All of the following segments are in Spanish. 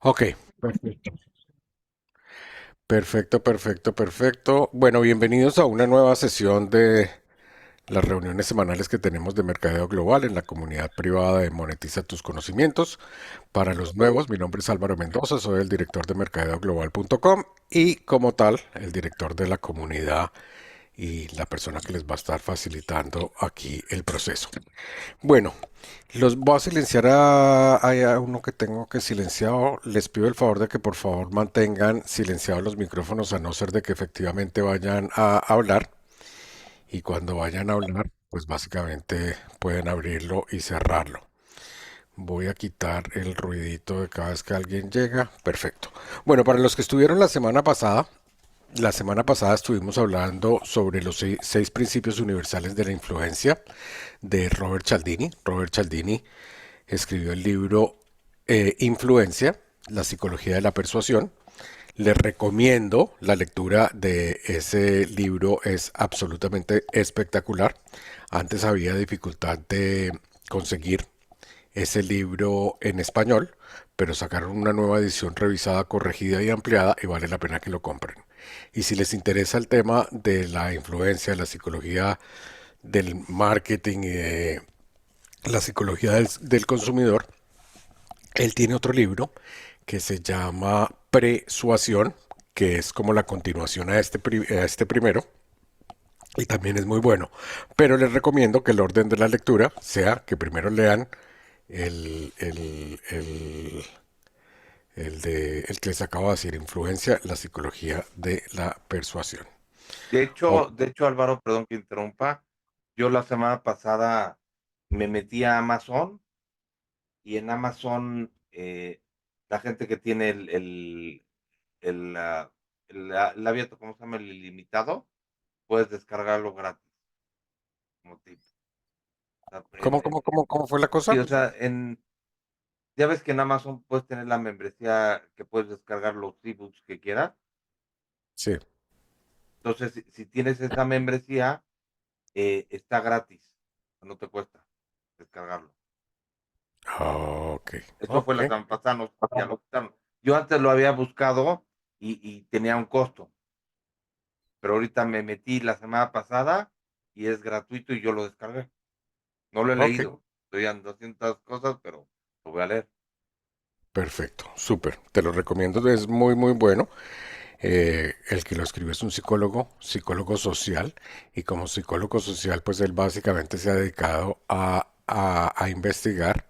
Ok, perfecto. Perfecto, perfecto, perfecto. Bueno, bienvenidos a una nueva sesión de las reuniones semanales que tenemos de Mercadeo Global en la comunidad privada de Monetiza tus conocimientos. Para los nuevos, mi nombre es Álvaro Mendoza, soy el director de mercadeoglobal.com y como tal, el director de la comunidad y la persona que les va a estar facilitando aquí el proceso. Bueno, los voy a silenciar hay a uno que tengo que silenciado. Les pido el favor de que por favor mantengan silenciados los micrófonos a no ser de que efectivamente vayan a hablar. Y cuando vayan a hablar, pues básicamente pueden abrirlo y cerrarlo. Voy a quitar el ruidito de cada vez que alguien llega. Perfecto. Bueno, para los que estuvieron la semana pasada estuvimos hablando sobre los seis principios universales de la influencia de Robert Cialdini. Robert Cialdini escribió el libro Influencia, la psicología de la persuasión. Les recomiendo la lectura de ese libro, es absolutamente espectacular. Antes había dificultad de conseguir ese libro en español, pero sacaron una nueva edición revisada, corregida y ampliada y vale la pena que lo compren. Y si les interesa el tema de la influencia, de la psicología del marketing y de la psicología del consumidor, él tiene otro libro que se llama Persuasión, que es como la continuación a este primero, y también es muy bueno. Pero les recomiendo que el orden de la lectura sea que primero lean el, el, el, el que les acabo de decir, Influencia, la psicología de la persuasión. Oh, De hecho, Álvaro, perdón que interrumpa. Yo la semana pasada me metí a Amazon y en Amazon la gente que tiene el, ah, el abierto, ¿cómo se llama? El ilimitado, puedes descargarlo gratis como tip. O sea, ¿Cómo fue la sí, cosa? o sea, ya ves que en Amazon puedes tener la membresía que puedes descargar los ebooks que quieras. Sí. Entonces, si tienes esa membresía, está gratis, no te cuesta descargarlo. Ok, Eso fue ok, la semana pasada, ya lo quitaron. Yo antes lo había buscado y tenía un costo, pero ahorita me metí la semana pasada y es gratuito y yo lo descargué. No lo he ok. leído, estoy en 200 cosas, pero lo voy a leer. Perfecto, súper. Te lo recomiendo, es muy, muy bueno. El que lo escribe es un psicólogo, psicólogo social, y como psicólogo social, pues él básicamente se ha dedicado a investigar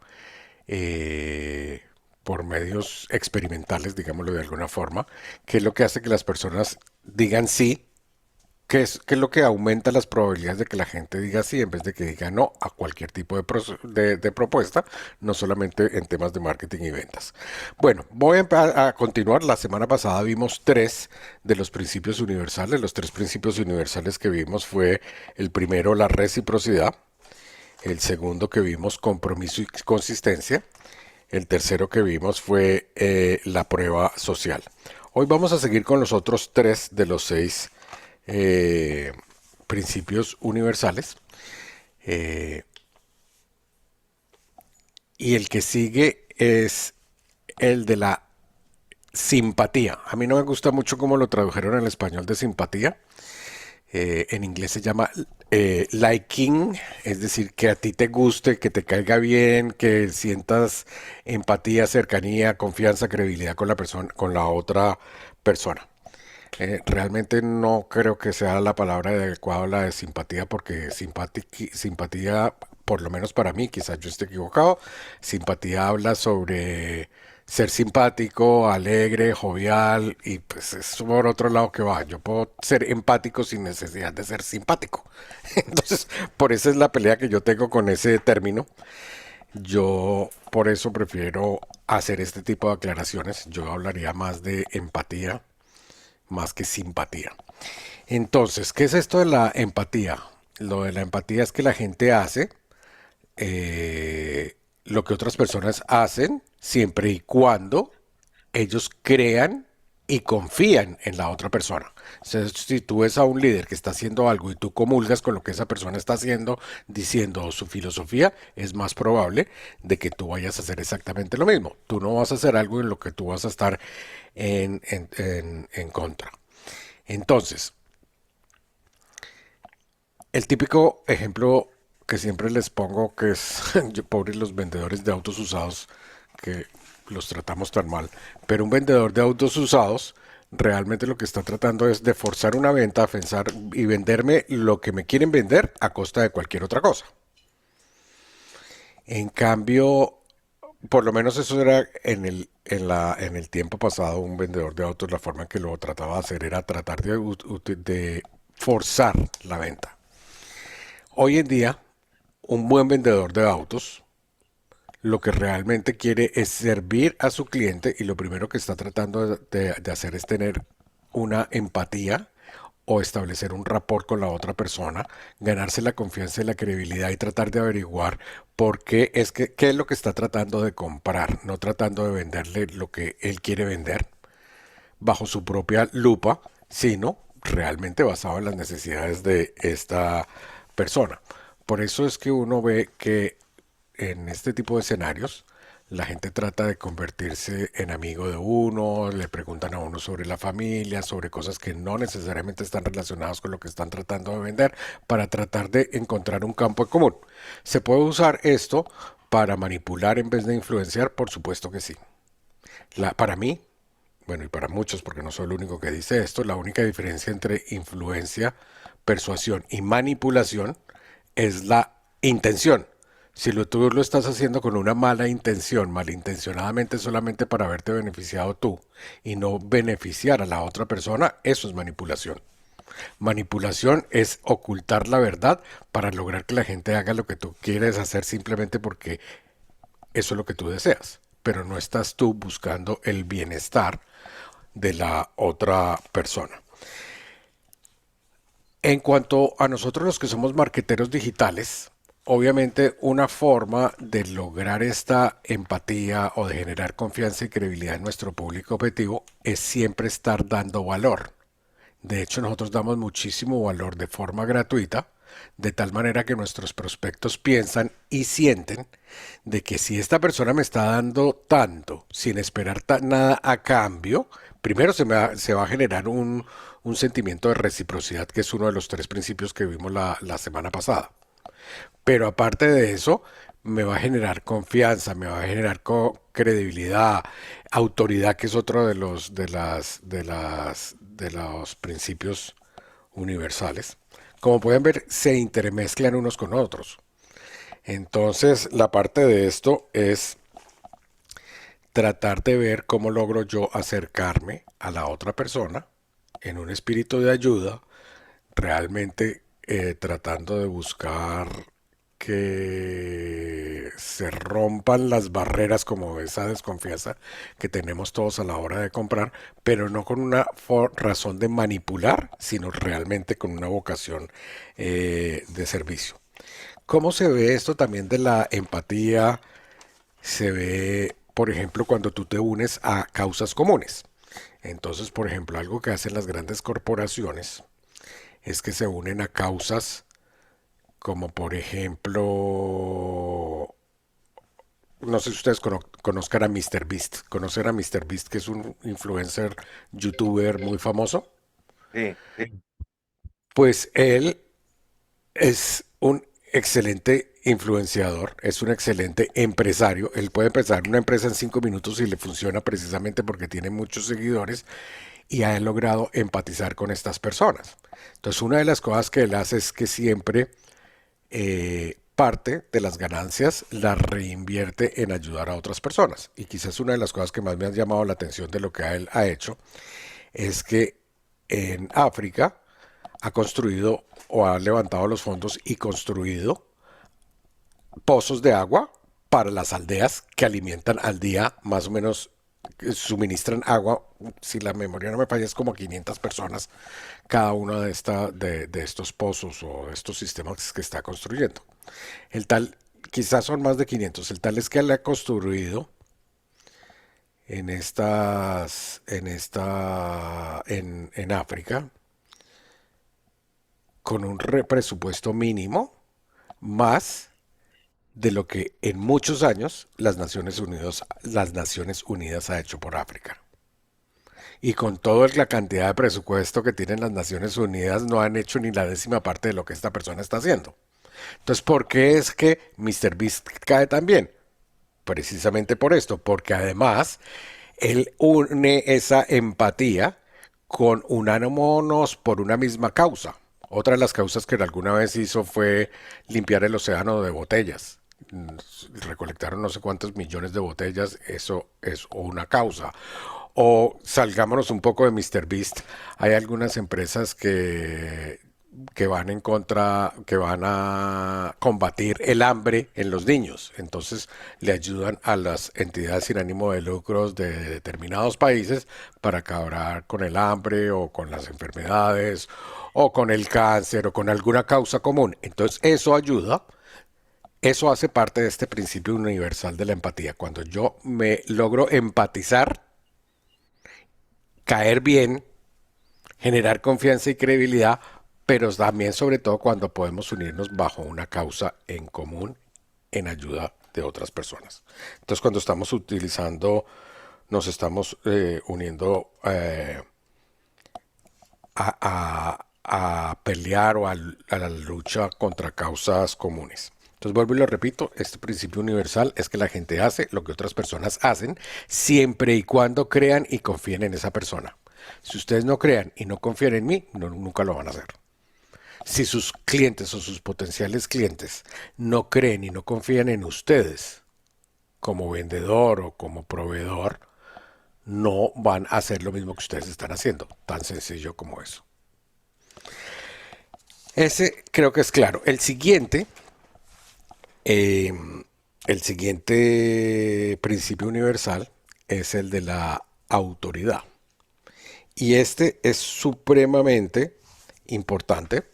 por medios experimentales, digámoslo de alguna forma, qué es lo que hace que las personas digan sí. ¿Qué es lo que aumenta las probabilidades de que la gente diga sí en vez de que diga no a cualquier tipo de propuesta, no solamente en temas de marketing y ventas? Bueno, voy a continuar. La semana pasada vimos tres de los principios universales. Los tres principios universales que vimos fue el primero, la reciprocidad; el segundo que vimos, compromiso y consistencia; el tercero que vimos fue la prueba social. Hoy vamos a seguir con los otros tres de los seis eh, principios universales. eh, y el que sigue es el de la simpatía. A mí no me gusta mucho cómo lo tradujeron en español de simpatía. En inglés se llama liking, es decir, que a ti te guste, que te caiga bien, que sientas empatía, cercanía, confianza, credibilidad con la persona, con la otra persona. Realmente no creo que sea la palabra adecuada la de simpatía, porque simpatía, por lo menos para mí, quizás yo esté equivocado, simpatía habla sobre ser simpático, alegre, jovial, y pues es por otro lado que va. Yo puedo ser empático sin necesidad de ser simpático. Entonces, por eso es la pelea que yo tengo con ese término. Yo por eso prefiero hacer este tipo de aclaraciones. Yo hablaría más de empatía más que simpatía. Entonces, ¿qué es esto de la empatía? Lo de la empatía es que la gente hace lo que otras personas hacen siempre y cuando ellos crean y confían en la otra persona. Entonces, si tú ves a un líder que está haciendo algo y tú comulgas con lo que esa persona está haciendo, diciendo su filosofía, es más probable de que tú vayas a hacer exactamente lo mismo. Tú no vas a hacer algo en lo que tú vas a estar en contra. Entonces, el típico ejemplo que siempre les pongo, que es, pobres los vendedores de autos usados, que los tratamos tan mal, pero un vendedor de autos usados realmente lo que está tratando es de forzar una venta, pensar y venderme lo que me quieren vender a costa de cualquier otra cosa. En cambio, por lo menos eso era en el tiempo pasado, un vendedor de autos, la forma en que lo trataba de hacer era tratar de forzar la venta. Hoy en día, un buen vendedor de autos lo que realmente quiere es servir a su cliente y lo primero que está tratando de hacer es tener una empatía o establecer un rapport con la otra persona, ganarse la confianza y la credibilidad y tratar de averiguar por qué es que qué es lo que está tratando de comprar, no tratando de venderle lo que él quiere vender bajo su propia lupa, sino realmente basado en las necesidades de esta persona. Por eso es que uno ve que en este tipo de escenarios la gente trata de convertirse en amigo de uno, le preguntan a uno sobre la familia, sobre cosas que no necesariamente están relacionadas con lo que están tratando de vender, para tratar de encontrar un campo en común. ¿Se puede usar esto para manipular en vez de influenciar? Por supuesto que sí. Para mí, bueno, y para muchos, porque no soy el único que dice esto, la única diferencia entre influencia, persuasión y manipulación es la intención. Si tú lo estás haciendo con una mala intención, malintencionadamente solamente para haberte beneficiado tú y no beneficiar a la otra persona, eso es manipulación. Manipulación es ocultar la verdad para lograr que la gente haga lo que tú quieres hacer simplemente porque eso es lo que tú deseas. Pero no estás tú buscando el bienestar de la otra persona. En cuanto a nosotros los que somos marqueteros digitales, obviamente una forma de lograr esta empatía o de generar confianza y credibilidad en nuestro público objetivo es siempre estar dando valor. De hecho, nosotros damos muchísimo valor de forma gratuita, de tal manera que nuestros prospectos piensan y sienten de que si esta persona me está dando tanto sin esperar nada a cambio, primero se va a generar un sentimiento de reciprocidad, que es uno de los tres principios que vimos la semana pasada. Pero aparte de eso, me va a generar confianza, me va a generar credibilidad, autoridad, que es otro de los principios universales. Como pueden ver, se intermezclan unos con otros. Entonces, la parte de esto es tratar de ver cómo logro yo acercarme a la otra persona en un espíritu de ayuda, realmente tratando de buscar que se rompan las barreras como esa desconfianza que tenemos todos a la hora de comprar, pero no con una razón de manipular, sino realmente con una vocación de servicio. ¿Cómo se ve esto también de la empatía? Se ve, por ejemplo, cuando tú te unes a causas comunes. Entonces, por ejemplo, algo que hacen las grandes corporaciones es que se unen a causas como, por ejemplo, no sé si ustedes conozcan a MrBeast. ¿Conocen a MrBeast, que es un influencer, youtuber muy famoso? Sí, Pues él es un excelente influenciador, es un excelente empresario. Él puede empezar una empresa en 5 minutos y le funciona precisamente porque tiene muchos seguidores y ha logrado empatizar con estas personas. Entonces, una de las cosas que él hace es que siempre parte de las ganancias las reinvierte en ayudar a otras personas. Y quizás una de las cosas que más me han llamado la atención de lo que él ha hecho es que en África ha construido o ha levantado los fondos y construido pozos de agua para las aldeas que alimentan al día más o menos, suministran agua, si la memoria no me falla, es como 500 personas cada uno de estos pozos o estos sistemas que está construyendo. El tal, quizás son más de 500, el tal es que él ha construido en África con un presupuesto mínimo más de lo que en muchos años las Naciones Unidas ha hecho por África. Y con toda la cantidad de presupuesto que tienen las Naciones Unidas no han hecho ni la décima parte de lo que esta persona está haciendo. Entonces, ¿por qué es que Mr. Beast cae tan bien? Precisamente por esto, porque además él une esa empatía con unámonos por una misma causa. Otra de las causas que alguna vez hizo fue limpiar el océano de botellas. Recolectaron no sé cuántos millones de botellas, eso es una causa. O salgámonos un poco de Mr. Beast. Hay algunas empresas que van en contra, que van a combatir el hambre en los niños. Entonces le ayudan a las entidades sin ánimo de lucros de determinados países para acabar con el hambre o con las enfermedades o con el cáncer o con alguna causa común. Entonces eso ayuda. Eso hace parte de este principio universal de la empatía. Cuando yo me logro empatizar, caer bien, generar confianza y credibilidad, pero también sobre todo cuando podemos unirnos bajo una causa en común en ayuda de otras personas. Entonces cuando estamos utilizando, nos estamos uniendo a pelear a la lucha contra causas comunes. Entonces vuelvo y lo repito, este principio universal es que la gente hace lo que otras personas hacen siempre y cuando crean y confíen en esa persona. Si ustedes no crean y no confían en mí, nunca lo van a hacer. Si sus clientes o sus potenciales clientes no creen y no confían en ustedes como vendedor o como proveedor, no van a hacer lo mismo que ustedes están haciendo. Tan sencillo como eso. Ese creo que es claro. Eh, el siguiente principio universal es el de la autoridad. Y este es supremamente importante.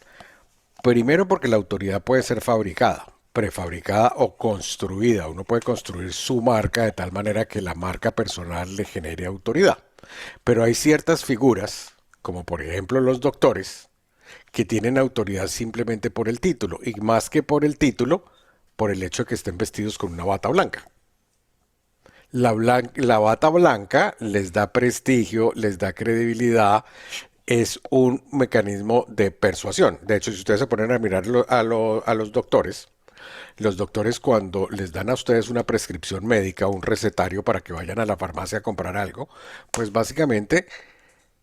Primero porque la autoridad puede ser fabricada, prefabricada o construida. Uno puede construir su marca de tal manera que la marca personal le genere autoridad. Pero hay ciertas figuras, como por ejemplo los doctores, que tienen autoridad simplemente por el título, y más que por el título, por el hecho de que estén vestidos con una bata blanca. La bata blanca les da prestigio, les da credibilidad, es un mecanismo de persuasión. De hecho, si ustedes se ponen a mirar a los doctores cuando les dan a ustedes una prescripción médica, un recetario para que vayan a la farmacia a comprar algo, pues básicamente,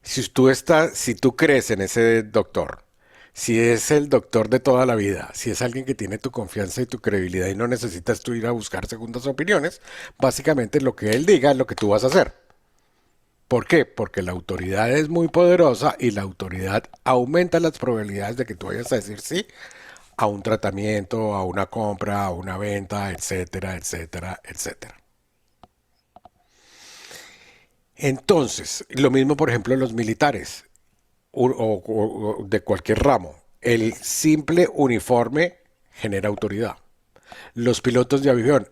si tú crees en ese doctor, si es el doctor de toda la vida, si es alguien que tiene tu confianza y tu credibilidad y no necesitas tú ir a buscar segundas opiniones, básicamente lo que él diga es lo que tú vas a hacer. ¿Por qué? Porque la autoridad es muy poderosa y la autoridad aumenta las probabilidades de que tú vayas a decir sí a un tratamiento, a una compra, a una venta, etcétera, etcétera, etcétera. Entonces, lo mismo por ejemplo los militares o de cualquier ramo. El simple uniforme genera autoridad. Los pilotos de avión,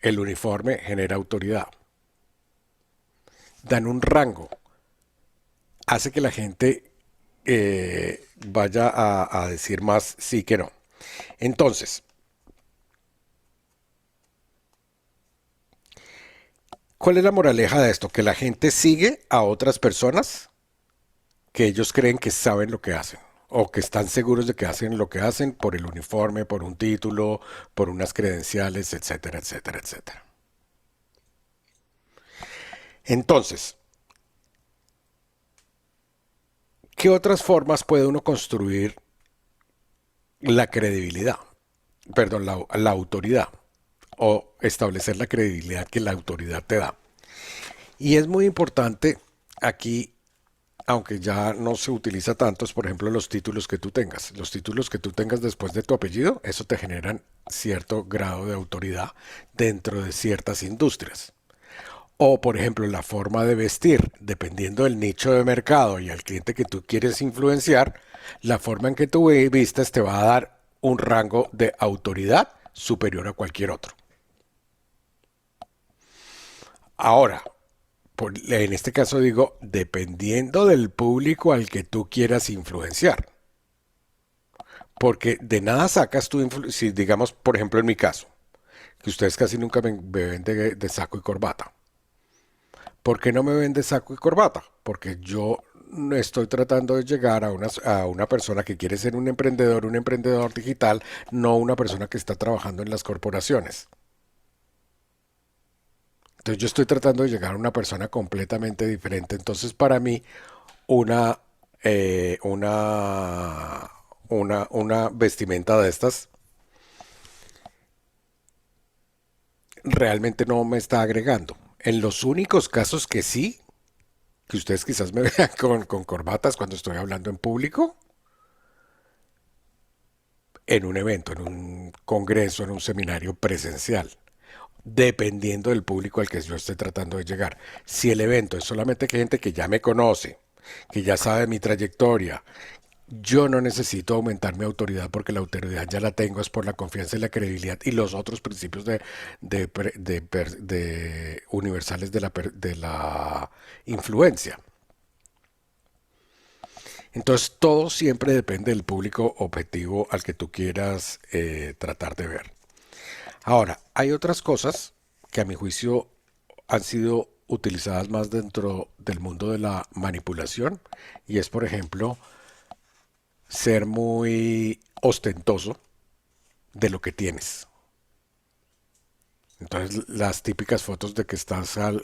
el uniforme genera autoridad. Dan un rango, hace que la gente vaya a decir más sí que no. Entonces, ¿cuál es la moraleja de esto? Que la gente sigue a otras personas que ellos creen que saben lo que hacen o que están seguros de que hacen lo que hacen por el uniforme, por un título, por unas credenciales, etcétera, etcétera, etcétera. Entonces, ¿qué otras formas puede uno construir la credibilidad? Perdón, la autoridad o establecer la credibilidad que la autoridad te da. Y es muy importante aquí, aunque ya no se utiliza tanto, es por ejemplo los títulos que tú tengas. Los títulos que tú tengas después de tu apellido, eso te generan cierto grado de autoridad dentro de ciertas industrias. O, por ejemplo, la forma de vestir, dependiendo del nicho de mercado y al cliente que tú quieres influenciar, la forma en que tú vistas te va a dar un rango de autoridad superior a cualquier otro. Ahora, en este caso digo, dependiendo del público al que tú quieras influenciar. Porque de nada sacas tú, si digamos, por ejemplo, en mi caso, que ustedes casi nunca me ven de saco y corbata. ¿Por qué no me ven de saco y corbata? Porque yo no estoy tratando de llegar a una persona que quiere ser un emprendedor digital, no una persona que está trabajando en las corporaciones. Entonces yo estoy tratando de llegar a una persona completamente diferente. Entonces para mí una, eh, una, una vestimenta de estas realmente no me está agregando. En los únicos casos que sí, que ustedes quizás me vean con corbatas cuando estoy hablando en público, en un evento, en un congreso, en un seminario presencial, dependiendo del público al que yo esté tratando de llegar. Si el evento es solamente gente que ya me conoce, que ya sabe mi trayectoria, yo no necesito aumentar mi autoridad porque la autoridad ya la tengo, es por la confianza y la credibilidad y los otros principios de universales de la influencia. Entonces todo siempre depende del público objetivo al que tú quieras tratar de ver. Ahora, hay otras cosas que a mi juicio han sido utilizadas más dentro del mundo de la manipulación y es, por ejemplo, ser muy ostentoso de lo que tienes. Entonces, las típicas fotos de que estás al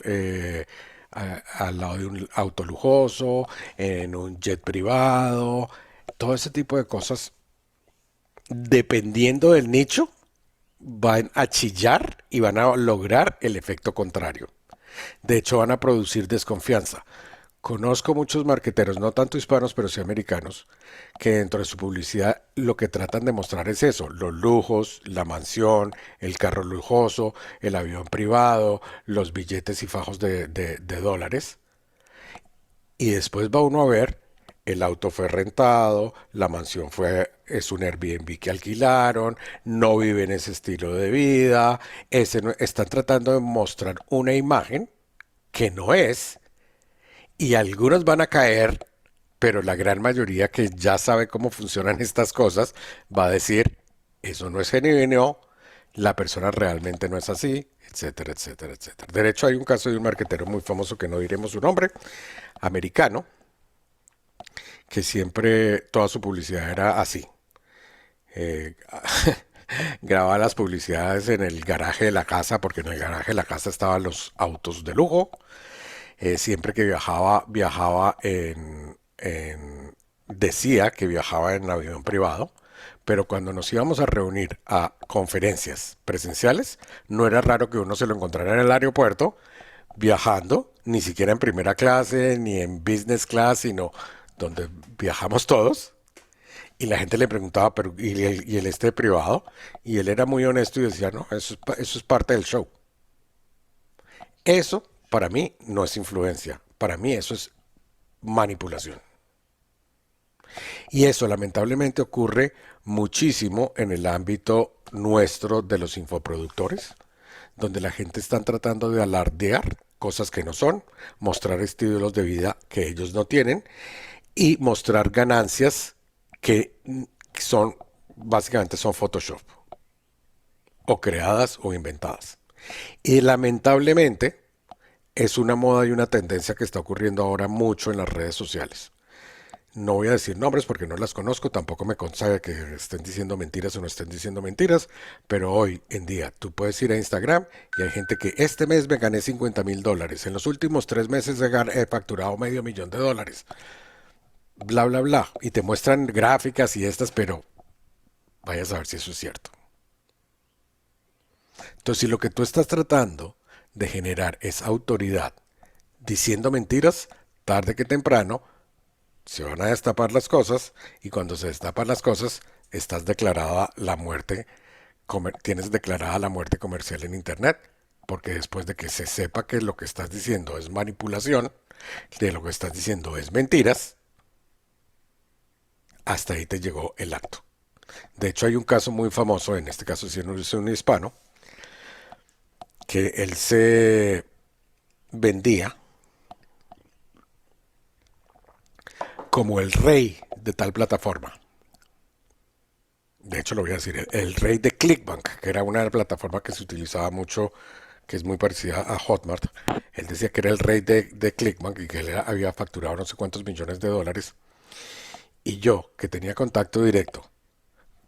lado de un auto lujoso, en un jet privado, todo ese tipo de cosas, dependiendo del nicho, van a chillar y van a lograr el efecto contrario. De hecho, van a producir desconfianza. Conozco muchos marqueteros, no tanto hispanos, pero sí americanos, que dentro de su publicidad lo que tratan de mostrar es eso, los lujos, la mansión, el carro lujoso, el avión privado, los billetes y fajos de dólares. Y después va uno a ver, el auto fue rentado, la mansión es un Airbnb que alquilaron, no viven ese estilo de vida, están tratando de mostrar una imagen que no es, y algunos van a caer, pero la gran mayoría que ya sabe cómo funcionan estas cosas va a decir, eso no es genuino, la persona realmente no es así, etcétera, etcétera, etcétera. De hecho, hay un caso de un marquetero muy famoso que no diremos su nombre, americano, que siempre toda su publicidad era así. Eh, grababa las publicidades en el garaje de la casa, porque en el garaje de la casa estaban los autos de lujo. Siempre que viajaba decía que viajaba en avión privado, pero cuando nos íbamos a reunir a conferencias presenciales, no era raro que uno se lo encontrara en el aeropuerto viajando, ni siquiera en primera clase, ni en business class, sino donde viajamos todos. Y la gente le preguntaba, pero ¿y el este privado? Y él era muy honesto y decía, no, eso es parte del show. Eso para mí no es influencia, para mí eso es manipulación. Y eso lamentablemente ocurre muchísimo en el ámbito nuestro de los infoproductores, donde la gente está tratando de alardear cosas que no son, mostrar estilos de vida que ellos no tienen y mostrar ganancias que son básicamente son Photoshop o creadas o inventadas. Y lamentablemente es una moda y una tendencia que está ocurriendo ahora mucho en las redes sociales. No voy a decir nombres porque no las conozco, tampoco me consta que estén diciendo mentiras o no estén diciendo mentiras, pero hoy en día tú puedes ir a Instagram y hay gente que este mes me gané $50,000, en los últimos 3 meses he facturado $500,000, bla, bla, bla, y te muestran gráficas y estas, pero vaya a saber si eso es cierto. Entonces, si lo que tú estás tratando de generar es autoridad diciendo mentiras, tarde que temprano se van a destapar las cosas y cuando se destapan las cosas, estás declarada la muerte, tienes declarada la muerte comercial en Internet, porque después de que se sepa que lo que estás diciendo es manipulación, de lo que estás diciendo es mentiras, hasta ahí te llegó el acto. De hecho, hay un caso muy famoso, en este caso sí es un hispano, que él se vendía como el rey de tal plataforma. De hecho, lo voy a decir, el rey de Clickbank, que era una plataforma que se utilizaba mucho, que es muy parecida a Hotmart. Él decía que era el rey de Clickbank y que él había facturado no sé cuántos millones de dólares. Y yo, que tenía contacto directo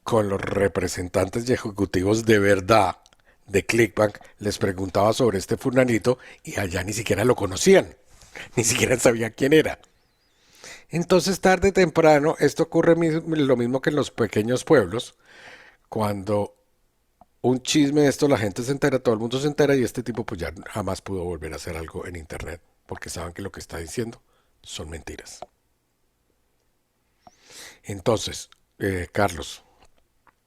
con los representantes y ejecutivos de verdad de Clickbank, les preguntaba sobre este fulanito y allá ni siquiera lo conocían, ni siquiera sabían quién era. Entonces, tarde o temprano, esto ocurre lo mismo que en los pequeños pueblos, cuando un chisme de esto la gente se entera, todo el mundo se entera y este tipo pues ya jamás pudo volver a hacer algo en internet porque saben que lo que está diciendo son mentiras. Entonces, Carlos,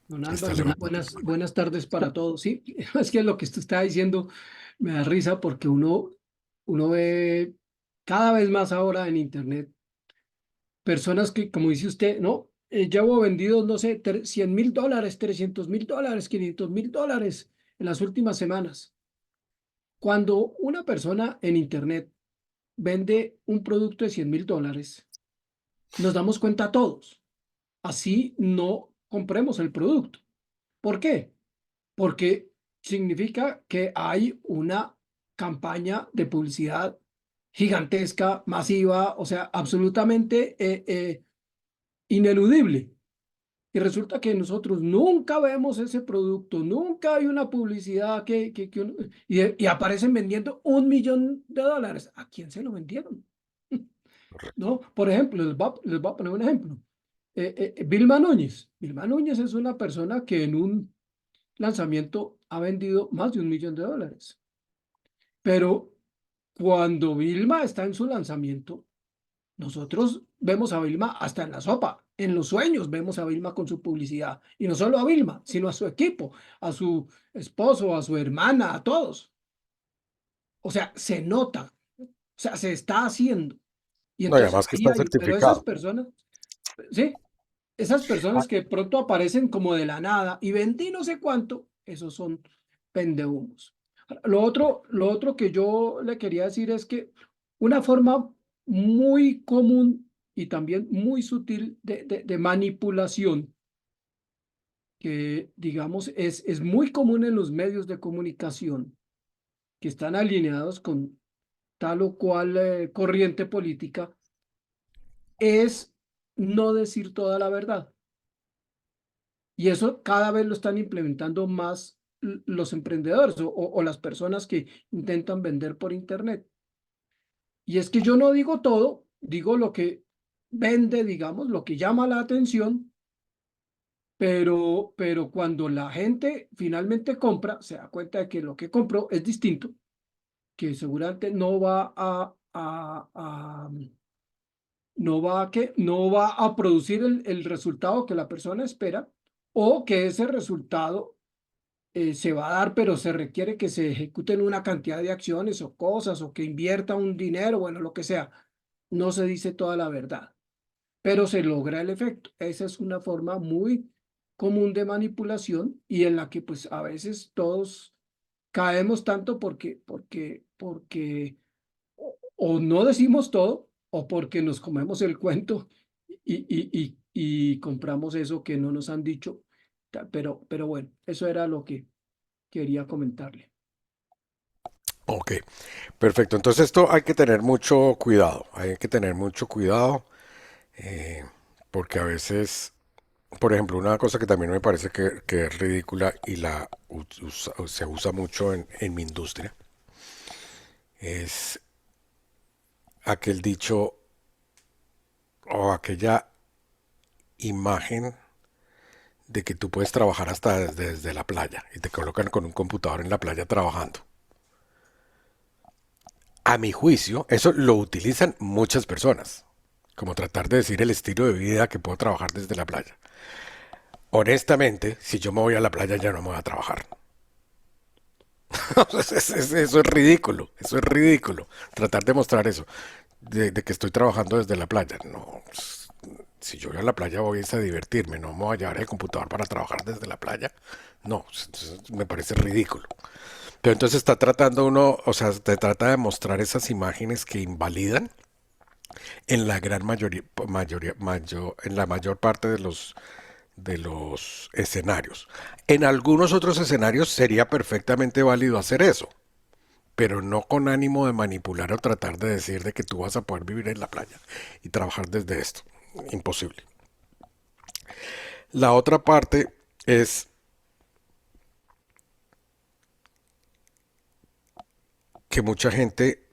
Don está Álvaro, levantando. buenas tardes para todos. Sí, es que lo que usted está diciendo me da risa porque uno ve cada vez más ahora en Internet personas que, como dice usted, no, llevo vendidos, no sé, $100.000, $300.000, $500.000 en las últimas semanas. Cuando una persona en Internet vende un producto de $100.000, nos damos cuenta todos. Así no compremos el producto. ¿Por qué? Porque significa que hay una campaña de publicidad gigantesca, masiva, o sea, absolutamente ineludible. Y resulta que nosotros nunca vemos ese producto, nunca hay una publicidad y aparecen vendiendo $1.000.000. ¿A quién se lo vendieron? ¿No? Por ejemplo, les voy a poner un ejemplo. Vilma Núñez. Vilma Núñez es una persona que en un lanzamiento ha vendido más de $1.000.000. Pero cuando Vilma está en su lanzamiento, nosotros vemos a Vilma hasta en la sopa. En los sueños vemos a Vilma con su publicidad. Y no solo a Vilma, sino a su equipo, a su esposo, a su hermana, a todos. O sea, se nota. O sea, se está haciendo. Y No, y entonces además que ahí está hay, pero esas certificado. personas, sí, esas Ah, personas que de pronto aparecen como de la nada y vendí no sé cuánto, esos son pendehumos. Lo otro que yo le quería decir es que una forma muy común y también muy sutil de manipulación, que digamos es muy común en los medios de comunicación que están alineados con tal o cual corriente política, es no decir toda la verdad. Y eso cada vez lo están implementando más los emprendedores o las personas que intentan vender por Internet. Y es que yo no digo todo, digo lo que vende, digamos, lo que llama la atención, pero cuando la gente finalmente compra, se da cuenta de que lo que compró es distinto, que seguramente no va a producir el resultado que la persona espera, o que ese resultado se va a dar, pero se requiere que se ejecuten una cantidad de acciones o cosas, o que invierta un dinero, bueno, lo que sea. No se dice toda la verdad, pero se logra el efecto. Esa es una forma muy común de manipulación y en la que pues a veces todos caemos tanto porque o no decimos todo o porque nos comemos el cuento y compramos eso que no nos han dicho. Pero bueno, eso era lo que quería comentarle. ok, perfecto. Entonces esto hay que tener mucho cuidado. Hay que tener mucho cuidado eh, porque a veces, por ejemplo, una cosa que también me parece que es ridícula y se usa mucho en mi industria es aquel dicho o aquella imagen de que tú puedes trabajar hasta desde la playa y te colocan con un computador en la playa trabajando. A mi juicio, eso lo utilizan muchas personas, como tratar de decir el estilo de vida que puedo trabajar desde la playa. Honestamente, si yo me voy a la playa ya no me voy a trabajar. Eso es ridículo, eso es ridículo. Tratar de mostrar eso, de que estoy trabajando desde la playa. No, si yo voy a la playa voy a divertirme, no me voy a llevar el computador para trabajar desde la playa. No, me parece ridículo. Pero entonces está tratando uno, o sea, te trata de mostrar esas imágenes que invalidan en la gran en la mayor parte de los escenarios. En algunos otros escenarios sería perfectamente válido hacer eso, pero no con ánimo de manipular o tratar de decir de que tú vas a poder vivir en la playa y trabajar desde esto. Imposible. La otra parte es que mucha gente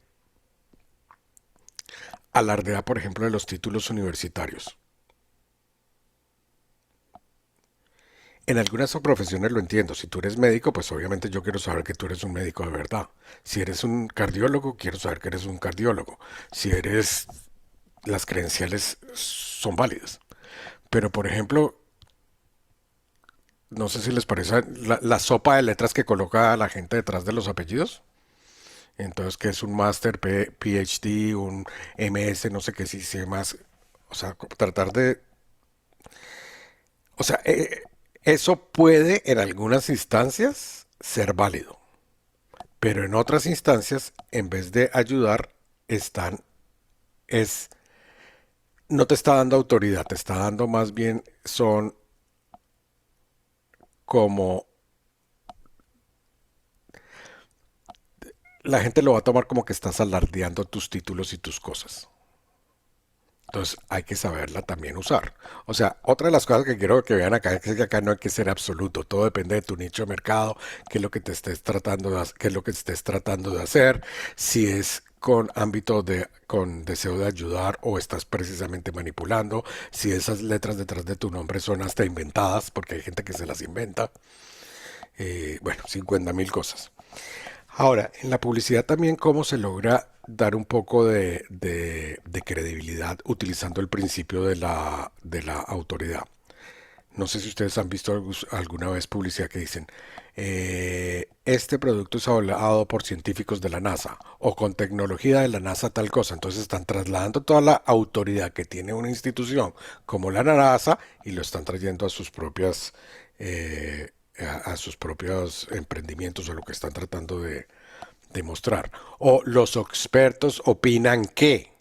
alardea, por ejemplo, de los títulos universitarios. En algunas profesiones lo entiendo. Si tú eres médico, pues obviamente yo quiero saber que tú eres un médico de verdad. Si eres un cardiólogo, quiero saber que eres un cardiólogo. Si eres, las credenciales son válidas. Pero, por ejemplo, no sé si les parece la sopa de letras que coloca la gente detrás de los apellidos. Entonces, que es un máster, PhD, un MS, no sé qué, si sé más. O sea, tratar de... O sea, eso puede en algunas instancias ser válido. Pero en otras instancias, en vez de ayudar, están, es, no te está dando autoridad, te está dando más bien, son como, la gente lo va a tomar como que estás alardeando tus títulos y tus cosas. Entonces hay que saberla también usar. O sea, otra de las cosas que quiero que vean acá es que acá no hay que ser absoluto. Todo depende de tu nicho de mercado, qué es lo que te estés tratando de, qué es lo que estés tratando de hacer, si es con ámbito de, con deseo de ayudar o estás precisamente manipulando, si esas letras detrás de tu nombre son hasta inventadas, porque hay gente que se las inventa. Bueno, 50.000 cosas. Ahora, en la publicidad también cómo se logra dar un poco de credibilidad utilizando el principio de la autoridad. No sé si ustedes han visto alguna vez publicidad que dicen, este producto es avalado por científicos de la NASA o con tecnología de la NASA tal cosa. Entonces están trasladando toda la autoridad que tiene una institución como la NASA y lo están trayendo a sus propias a sus propios emprendimientos o lo que están tratando de demostrar. O los expertos opinan que.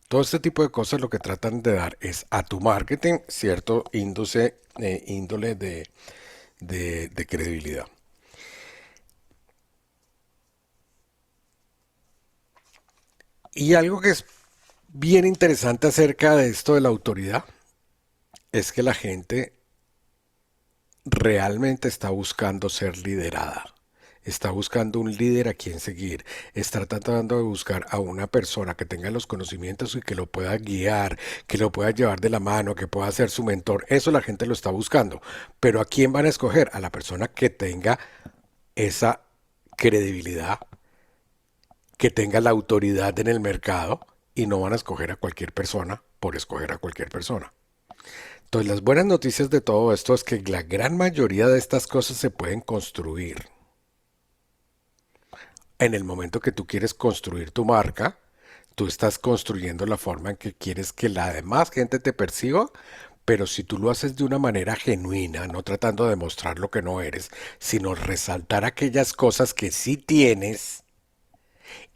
Todo este tipo de cosas lo que tratan de dar es a tu marketing cierto índole de credibilidad. Y algo que es bien interesante acerca de esto de la autoridad es que la gente realmente está buscando ser liderada. Está buscando un líder a quien seguir. Está tratando de buscar a una persona que tenga los conocimientos y que lo pueda guiar, que lo pueda llevar de la mano, que pueda ser su mentor. Eso la gente lo está buscando. Pero ¿a quién van a escoger? A la persona que tenga esa credibilidad, que tenga la autoridad en el mercado y no van a escoger a cualquier persona por escoger a cualquier persona. Entonces, las buenas noticias de todo esto es que la gran mayoría de estas cosas se pueden construir. En el momento que tú quieres construir tu marca, tú estás construyendo la forma en que quieres que la demás gente te perciba, pero si tú lo haces de una manera genuina, no tratando de mostrar lo que no eres, sino resaltar aquellas cosas que sí tienes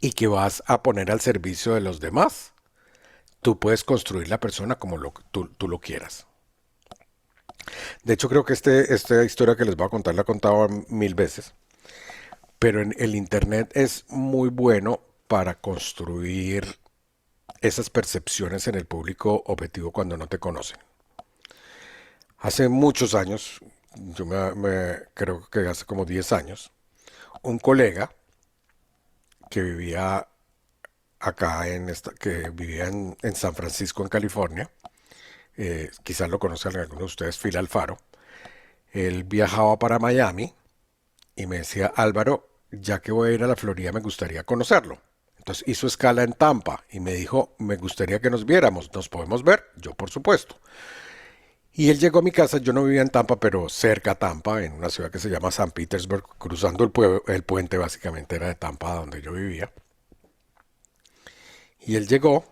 y que vas a poner al servicio de los demás, tú puedes construir la persona como tú lo quieras. De hecho, creo que esta historia que les voy a contar la he contado 1000 veces, pero en el Internet es muy bueno para construir esas percepciones en el público objetivo cuando no te conocen. Hace muchos años, creo que hace como 10 años, un colega que vivía acá que vivía en San Francisco, en California, quizás lo conozcan algunos de ustedes, Phil Alfaro, él viajaba para Miami y me decía, Álvaro, ya que voy a ir a la Florida me gustaría conocerlo. Entonces hizo escala en Tampa y me dijo, me gustaría que nos viéramos, ¿nos podemos ver? Yo, por supuesto. Y él llegó a mi casa, yo no vivía en Tampa, pero cerca a Tampa, en una ciudad que se llama San Petersburg, cruzando el puente básicamente era de Tampa donde yo vivía. Y él llegó,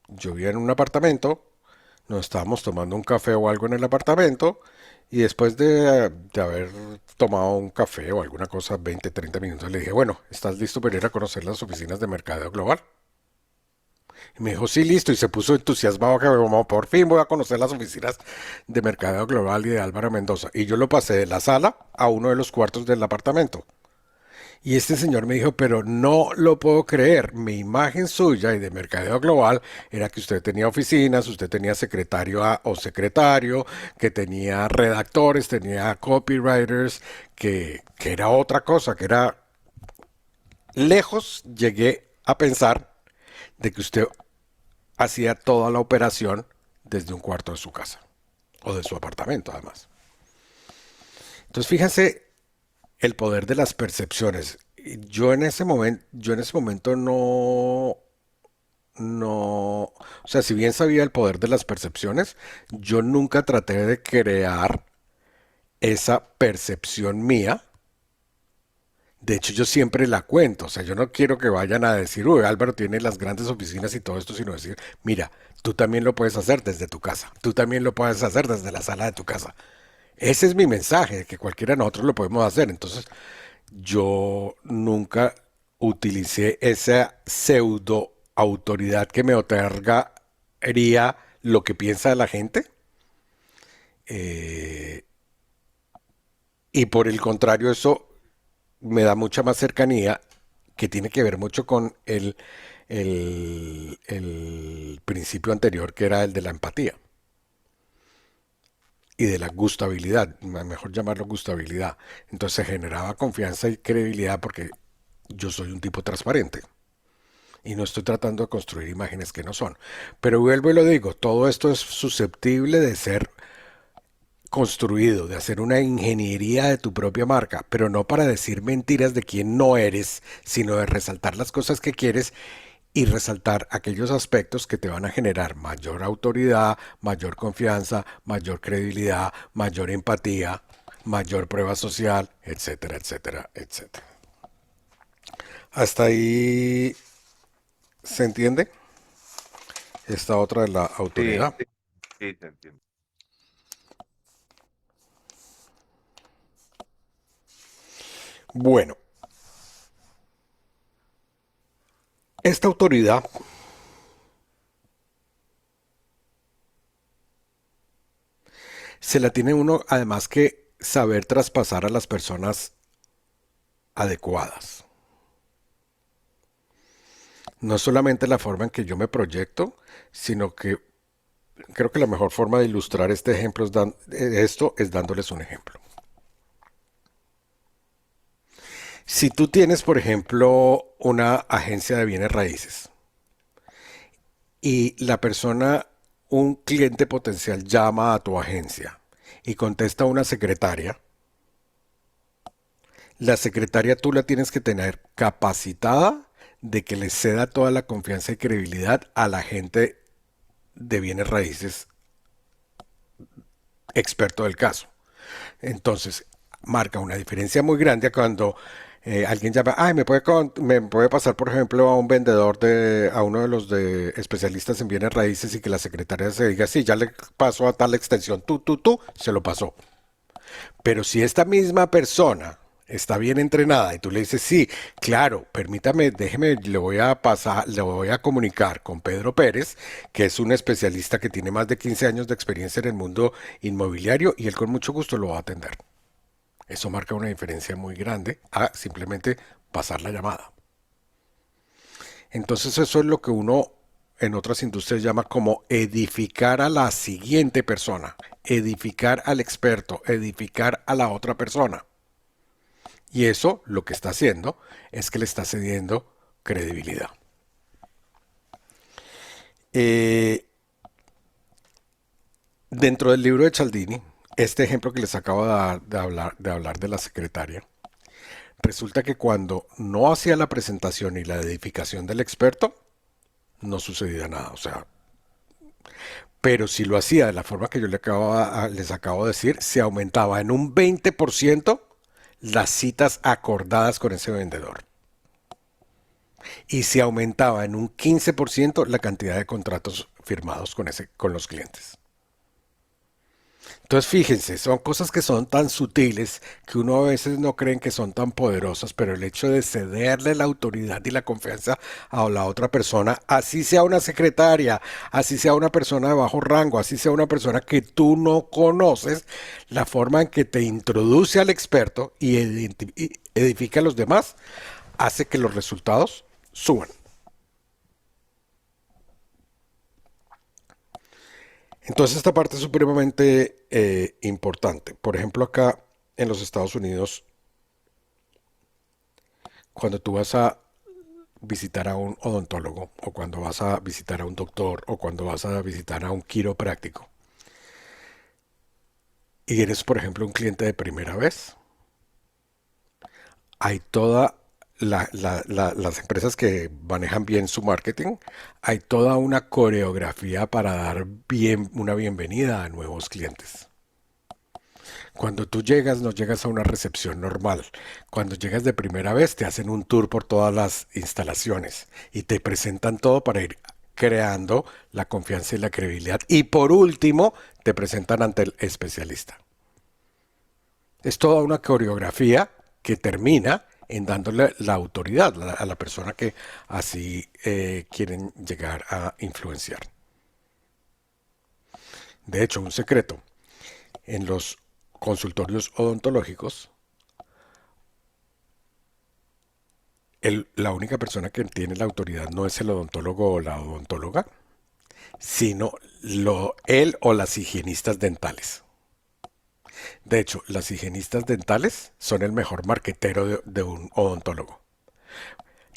yo vivía en un apartamento, nos estábamos tomando un café o algo en el apartamento, Y después de haber tomado un café o alguna cosa, 20, 30 minutos, le dije, bueno, ¿estás listo para ir a conocer las oficinas de Mercadeo Global? Y me dijo, sí, listo, y se puso entusiasmado que como por fin voy a conocer las oficinas de Mercadeo Global y de Álvaro Mendoza. Y yo lo pasé de la sala a uno de los cuartos del apartamento. Y este señor me dijo, pero no lo puedo creer, mi imagen suya y de Mercadeo Global era que usted tenía oficinas, usted tenía secretario o secretario, que tenía redactores, tenía copywriters, que era otra cosa, que era lejos, llegué a pensar de que usted hacía toda la operación desde un cuarto de su casa o de su apartamento además. Entonces fíjense el poder de las percepciones. Yo en ese momento o sea, si bien sabía el poder de las percepciones, yo nunca traté de crear esa percepción mía. De hecho, yo siempre la cuento, o sea, yo no quiero que vayan a decir, uy, Álvaro tiene las grandes oficinas y todo esto, sino decir, mira, tú también lo puedes hacer desde tu casa, tú también lo puedes hacer desde la sala de tu casa. Ese es mi mensaje, que cualquiera de nosotros lo podemos hacer. Entonces, yo nunca utilicé esa pseudo autoridad que me otorgaría lo que piensa la gente. eh, y por el contrario, eso me da mucha más cercanía, que tiene que ver mucho con el principio anterior, que era el de la empatía y de la gustabilidad, mejor llamarlo gustabilidad. Entonces se generaba confianza y credibilidad porque yo soy un tipo transparente y no estoy tratando de construir imágenes que no son. Pero vuelvo y lo digo, todo esto es susceptible de ser construido, de hacer una ingeniería de tu propia marca, pero no para decir mentiras de quién no eres, sino de resaltar las cosas que quieres y resaltar aquellos aspectos que te van a generar mayor autoridad, mayor confianza, mayor credibilidad, mayor empatía, mayor prueba social, etcétera, etcétera, etcétera. Hasta ahí se entiende esta otra de la Sí, autoridad. sí, te entiendo. Bueno, esta autoridad se la tiene uno además que saber traspasar a las personas adecuadas. No solamente la forma en que yo me proyecto, sino que creo que la mejor forma de ilustrar este ejemplo esto es dándoles un ejemplo. Si tú tienes, por ejemplo, una agencia de bienes raíces y la persona, un cliente potencial llama a tu agencia y contesta una secretaria, la secretaria tú la tienes que tener capacitada de que le ceda toda la confianza y credibilidad a la gente de bienes raíces experto del caso. Entonces, marca una diferencia muy grande cuando alguien llama, ay, me puede pasar, por ejemplo, a un vendedor a uno de los de especialistas en bienes raíces y que la secretaria se diga, sí, ya le pasó a tal extensión, se lo pasó. Pero si esta misma persona está bien entrenada y tú le dices, sí, claro, permítame, déjeme, le voy a pasar, le voy a comunicar con Pedro Pérez, que es un especialista que tiene más de 15 años de experiencia en el mundo inmobiliario y él con mucho gusto lo va a atender. Eso marca una diferencia muy grande a simplemente pasar la llamada. Entonces eso es lo que uno en otras industrias llama como edificar a la siguiente persona, edificar al experto, edificar a la otra persona. Y eso lo que está haciendo es que le está cediendo credibilidad. Eh, Dentro del libro de Cialdini, este ejemplo que les acabo de hablar de la secretaria, resulta que cuando no hacía la presentación y la edificación del experto, no sucedía nada. O sea, pero si lo hacía de la forma que yo les acabo de decir, se aumentaba en un 20% las citas acordadas con ese vendedor. Y se aumentaba en un 15% la cantidad de contratos firmados con los clientes. Entonces, fíjense, son cosas que son tan sutiles que uno a veces no creen que son tan poderosas, pero el hecho de cederle la autoridad y la confianza a la otra persona, así sea una secretaria, así sea una persona de bajo rango, así sea una persona que tú no conoces, la forma en que te introduce al experto y edifica a los demás, hace que los resultados suban. Entonces esta parte es supremamente importante. Por ejemplo, acá en los Estados Unidos, cuando tú vas a visitar a un odontólogo o cuando vas a visitar a un doctor o cuando vas a visitar a un quiropráctico y eres, por ejemplo, un cliente de primera vez, hay toda las empresas que manejan bien su marketing, hay toda una coreografía para dar bien, una bienvenida a nuevos clientes. Cuando tú llegas, no llegas a una recepción normal. Cuando llegas de primera vez, te hacen un tour por todas las instalaciones y te presentan todo para ir creando la confianza y la credibilidad. Y por último, te presentan ante el especialista. Es toda una coreografía que termina en dándole la autoridad a la persona que así quieren llegar a influenciar. De hecho, un secreto, en los consultorios odontológicos, la única persona que tiene la autoridad no es el odontólogo o la odontóloga, sino él o las higienistas dentales. De hecho, las higienistas dentales son el mejor marquetero de un odontólogo.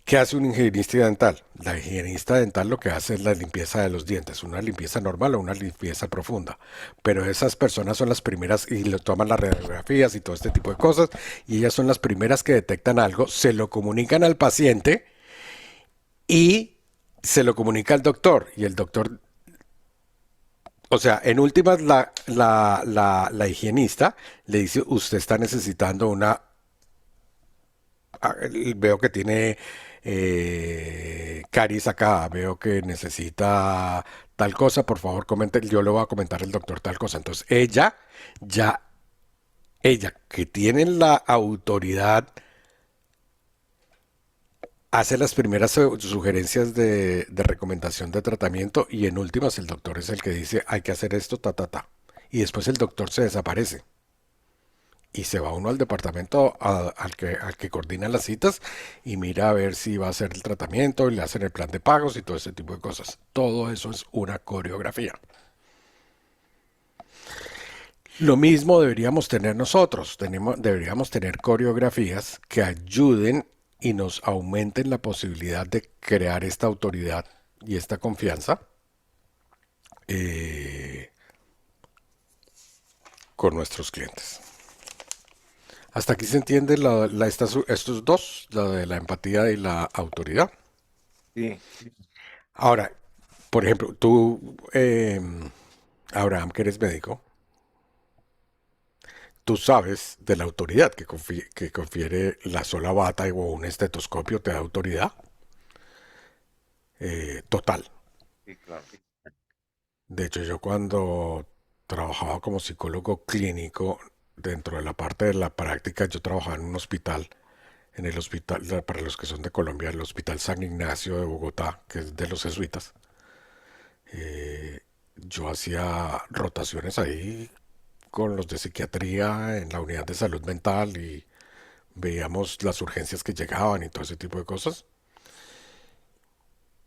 ¿Qué hace un higienista dental? La higienista dental lo que hace es la limpieza de los dientes, una limpieza normal o una limpieza profunda. Pero esas personas son las primeras y le toman las radiografías y todo este tipo de cosas, y ellas son las primeras que detectan algo, se lo comunican al paciente y se lo comunica al doctor. Y el doctor, o sea, en últimas, la higienista le dice, usted está necesitando una veo que tiene caries acá, veo que necesita tal cosa, por favor comente, yo le voy a comentar al doctor tal cosa. Entonces ya, ella que tiene la autoridad, hace las primeras sugerencias de recomendación de tratamiento y en últimas el doctor es el que dice hay que hacer esto, ta, ta, ta. Y después el doctor se desaparece. Y se va uno al departamento al que coordina las citas y mira a ver si va a hacer el tratamiento y le hacen el plan de pagos y todo ese tipo de cosas. Todo eso es una coreografía. Lo mismo deberíamos tener nosotros. Deberíamos tener coreografías que ayuden y nos aumenten la posibilidad de crear esta autoridad y esta confianza eh, con nuestros clientes. Hasta aquí se entiende estos dos, la de la empatía y la autoridad. Sí, Ahora, por ejemplo, Abraham, que eres médico, tú sabes de la autoridad que confiere la sola bata o un estetoscopio te da autoridad total. sí, claro. De hecho, yo cuando trabajaba como psicólogo clínico, dentro de la parte de la práctica, yo trabajaba en un hospital, en el hospital, para los que son de Colombia, el Hospital San Ignacio de Bogotá, que es de los jesuitas. Yo hacía rotaciones ahí con los de psiquiatría en la unidad de salud mental y veíamos las urgencias que llegaban y todo ese tipo de cosas.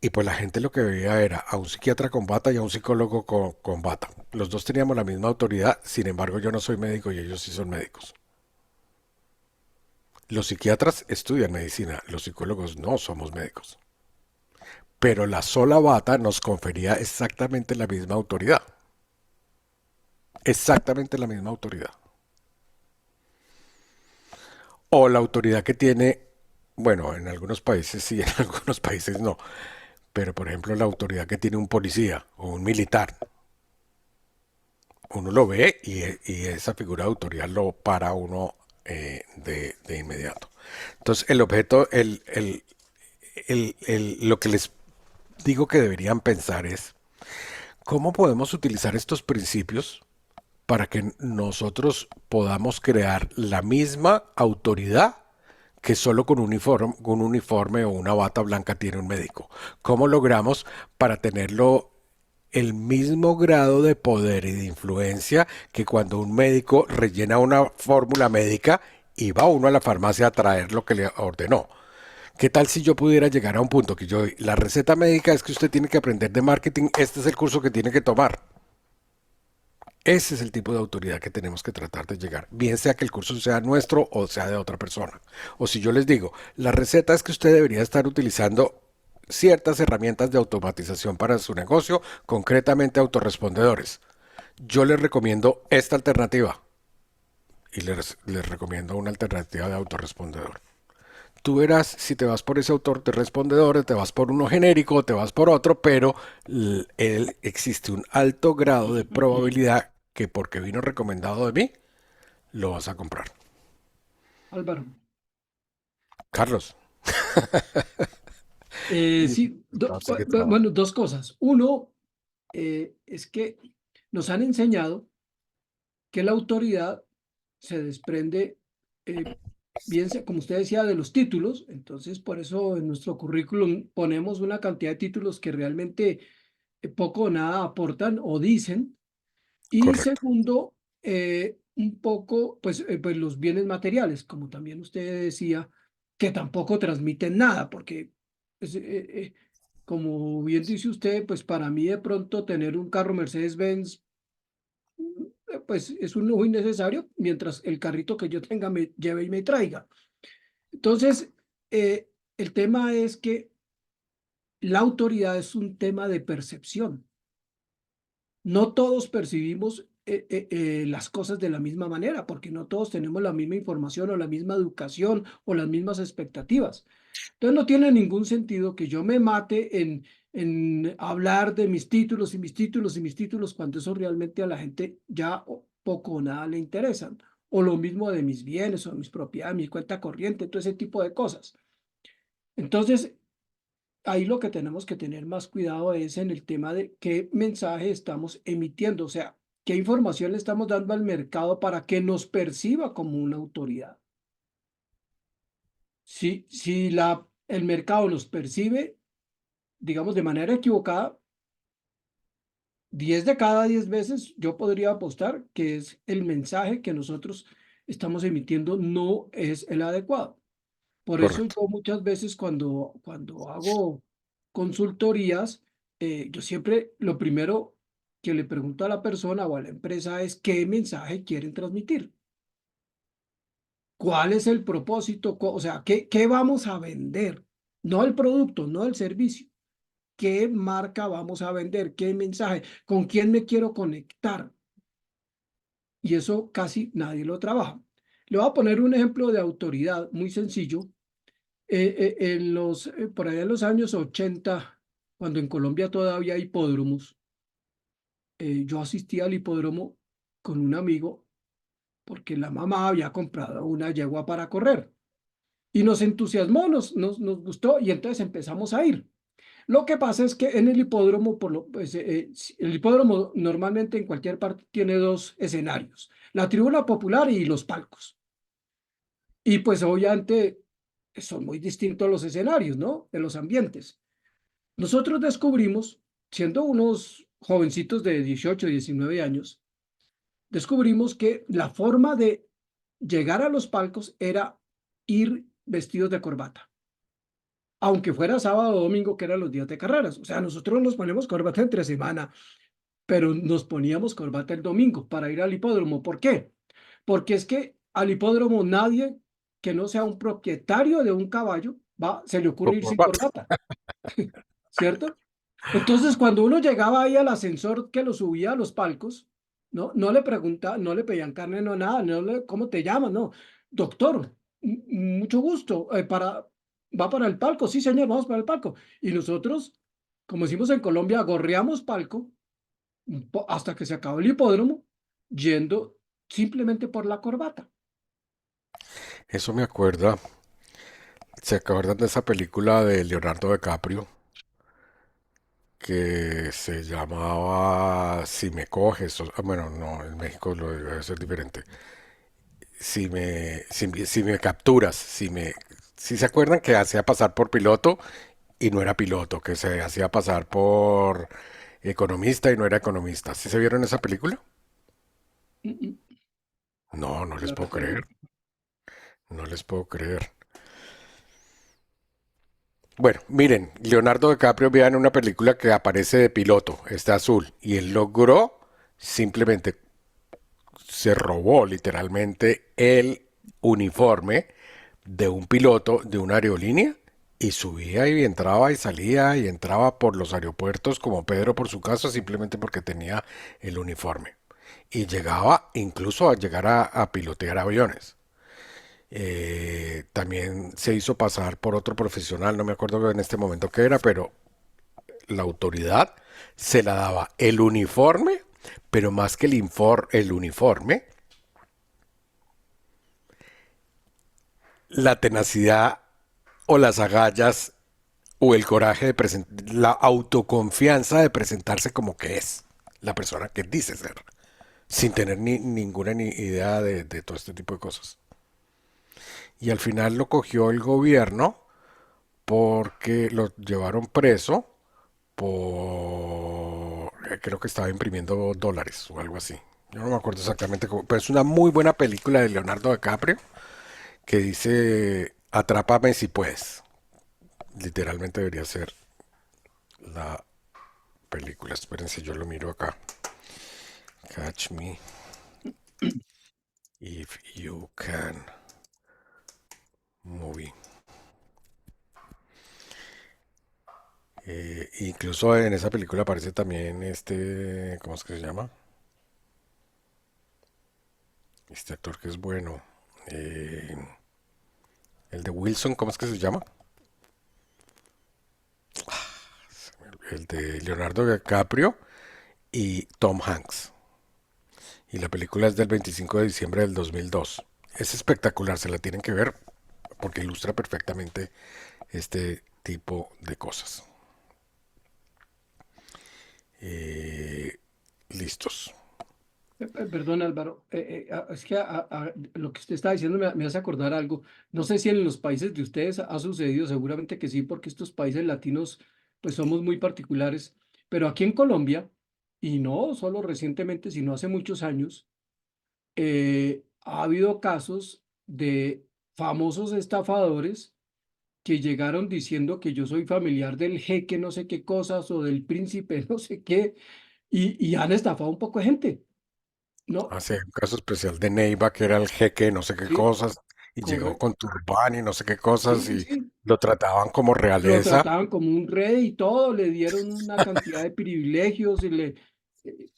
Y pues la gente lo que veía era a un psiquiatra con bata y a un psicólogo con bata. Los dos teníamos la misma autoridad, sin embargo yo no soy médico y ellos sí son médicos. Los psiquiatras estudian medicina, los psicólogos no somos médicos. Pero la sola bata nos confería exactamente la misma autoridad. Exactamente la misma autoridad. O la autoridad que tiene, bueno, en algunos países sí, en algunos países no. Pero por ejemplo la autoridad que tiene un policía o un militar. Uno lo ve y esa figura de autoridad lo para uno de inmediato. Entonces el objeto, lo que les digo que deberían pensar es cómo podemos utilizar estos principios para que nosotros podamos crear la misma autoridad que solo con un uniforme o una bata blanca tiene un médico. ¿Cómo logramos para tenerlo el mismo grado de poder y de influencia que cuando un médico rellena una fórmula médica y va uno a la farmacia a traer lo que le ordenó? ¿Qué tal si yo pudiera llegar a un punto que yo, la receta médica es que usted tiene que aprender de marketing, este es el curso que tiene que tomar? Ese es el tipo de autoridad que tenemos que tratar de llegar, bien sea que el curso sea nuestro o sea de otra persona. O si yo les digo, la receta es que usted debería estar utilizando ciertas herramientas de automatización para su negocio, concretamente autorrespondedores. Yo les recomiendo esta alternativa y les recomiendo una alternativa de autorrespondedor. Tú verás si te vas por ese autor de respondedores, te vas por uno genérico o te vas por otro, pero existe un alto grado de probabilidad que porque vino recomendado de mí, lo vas a comprar. Álvaro. Carlos. Sí, No, sigue trabajando. bueno, dos cosas. Uno, es que nos han enseñado que la autoridad se desprende, eh, bien, como usted decía, de los títulos. Entonces, por eso en nuestro currículum ponemos una cantidad de títulos que realmente poco o nada aportan o dicen. Y Correcto. segundo, un poco, pues los bienes materiales, como también usted decía, que tampoco transmiten nada, porque, pues, como bien dice usted, pues para mí de pronto tener un carro Mercedes-Benz, pues es un lujo innecesario, mientras el carrito que yo tenga me lleve y me traiga. Entonces, el tema es que la autoridad es un tema de percepción. No todos percibimos las cosas de la misma manera, porque no todos tenemos la misma información o la misma educación o las mismas expectativas. Entonces no tiene ningún sentido que yo me mate en hablar de mis títulos y mis títulos y mis títulos cuando eso realmente a la gente ya poco o nada le interesan. O lo mismo de mis bienes o mis propiedades, mi cuenta corriente, todo ese tipo de cosas. Entonces, ahí lo que tenemos que tener más cuidado es en el tema de qué mensaje estamos emitiendo, o sea, qué información le estamos dando al mercado para que nos perciba como una autoridad. Si el mercado nos percibe, digamos, de manera equivocada, 10 de cada 10 veces yo podría apostar que es el mensaje que nosotros estamos emitiendo no es el adecuado. Por eso Correcto. yo muchas veces cuando hago consultorías, yo siempre lo primero que le pregunto a la persona o a la empresa es qué mensaje quieren transmitir, cuál es el propósito, o sea, qué vamos a vender, no el producto, no el servicio, qué marca vamos a vender, qué mensaje, con quién me quiero conectar. Y eso casi nadie lo trabaja. Le voy a poner un ejemplo de autoridad muy sencillo. Por allá en los años 80, cuando en Colombia todavía hay hipódromos, yo asistí al hipódromo con un amigo porque la mamá había comprado una yegua para correr y nos entusiasmó, nos gustó y entonces empezamos a ir. Lo que pasa es que en el hipódromo, el hipódromo normalmente en cualquier parte tiene dos escenarios, la tribuna popular y los palcos. Y pues obviamente son muy distintos los escenarios, ¿no? De los ambientes. Nosotros descubrimos, siendo unos jovencitos de 18, 19 años, descubrimos que la forma de llegar a los palcos era ir vestidos de corbata, aunque fuera sábado o domingo, que eran los días de carreras. O sea, nosotros nos ponemos corbata entre semana, pero nos poníamos corbata el domingo para ir al hipódromo. ¿Por qué? Porque es que al hipódromo nadie que no sea un propietario de un caballo se le ocurre ir sin corbata, ¿cierto? Entonces, cuando uno llegaba ahí al ascensor que lo subía a los palcos, no le pregunta, no le pedían carne, no nada, ¿cómo te llamas? No, doctor, mucho gusto, va para el palco, sí señor, vamos para el palco. Y nosotros, como decimos en Colombia, gorreamos palco hasta que se acabó el hipódromo, yendo simplemente por la corbata. Eso me acuerda. ¿Se acuerdan de esa película de Leonardo DiCaprio? que se llamaba Si me coges, bueno, no, en México lo debe ser diferente. Si me capturas, si se acuerdan que hacía pasar por piloto y no era piloto, que se hacía pasar por economista y no era economista. ¿Sí se vieron esa película? Mm, mm, No, no les la puedo verdad creer, no. no les puedo creer. Bueno, miren, Leonardo DiCaprio vean una película que aparece de piloto, está azul, y él logró, simplemente se robó literalmente el uniforme de un piloto de una aerolínea y subía y entraba y salía y entraba por los aeropuertos como Pedro por su casa simplemente porque tenía el uniforme. Y llegaba incluso a llegar a pilotear aviones. También se hizo pasar por otro profesional, no me acuerdo en este momento qué era, pero la autoridad se la daba el uniforme, pero más que el uniforme, la tenacidad o las agallas o el coraje de presentar, la autoconfianza de presentarse como que es la persona que dice ser, sin tener ninguna ni idea de todo este tipo de cosas. Y al final lo cogió el gobierno porque lo llevaron preso por, creo que estaba imprimiendo dólares o algo así. Yo no me acuerdo exactamente cómo, pero es una muy buena película de Leonardo DiCaprio que dice, Atrápame si puedes. Literalmente debería ser la película. Espérense, yo lo miro acá. Catch me if you can movie. Incluso en esa película aparece también este, ¿cómo es que se llama? Este actor que es bueno. Eh, el de Wilson, ¿cómo es que se llama? El de Leonardo DiCaprio y Tom Hanks. Y la película es del 25 de diciembre del 2002. Es espectacular, se la tienen que ver porque ilustra perfectamente este tipo de cosas. Eh, listos. Perdón, Álvaro, es que lo que usted está diciendo me hace acordar algo. No sé si en los países de ustedes ha sucedido, seguramente que sí, porque estos países latinos pues somos muy particulares, pero aquí en Colombia, y no solo recientemente, sino hace muchos años, ha habido casos de famosos estafadores que llegaron diciendo que yo soy familiar del jeque no sé qué cosas o del príncipe no sé qué, y han estafado un poco de gente, ¿no? Hace un caso especial de Neiva, que era el jeque, no sé qué Sí, cosas, y llegó correcto. con turbán y no sé qué cosas, Sí, y sí. lo trataban como Lo realeza. trataban como un rey y todo, le dieron una cantidad de privilegios y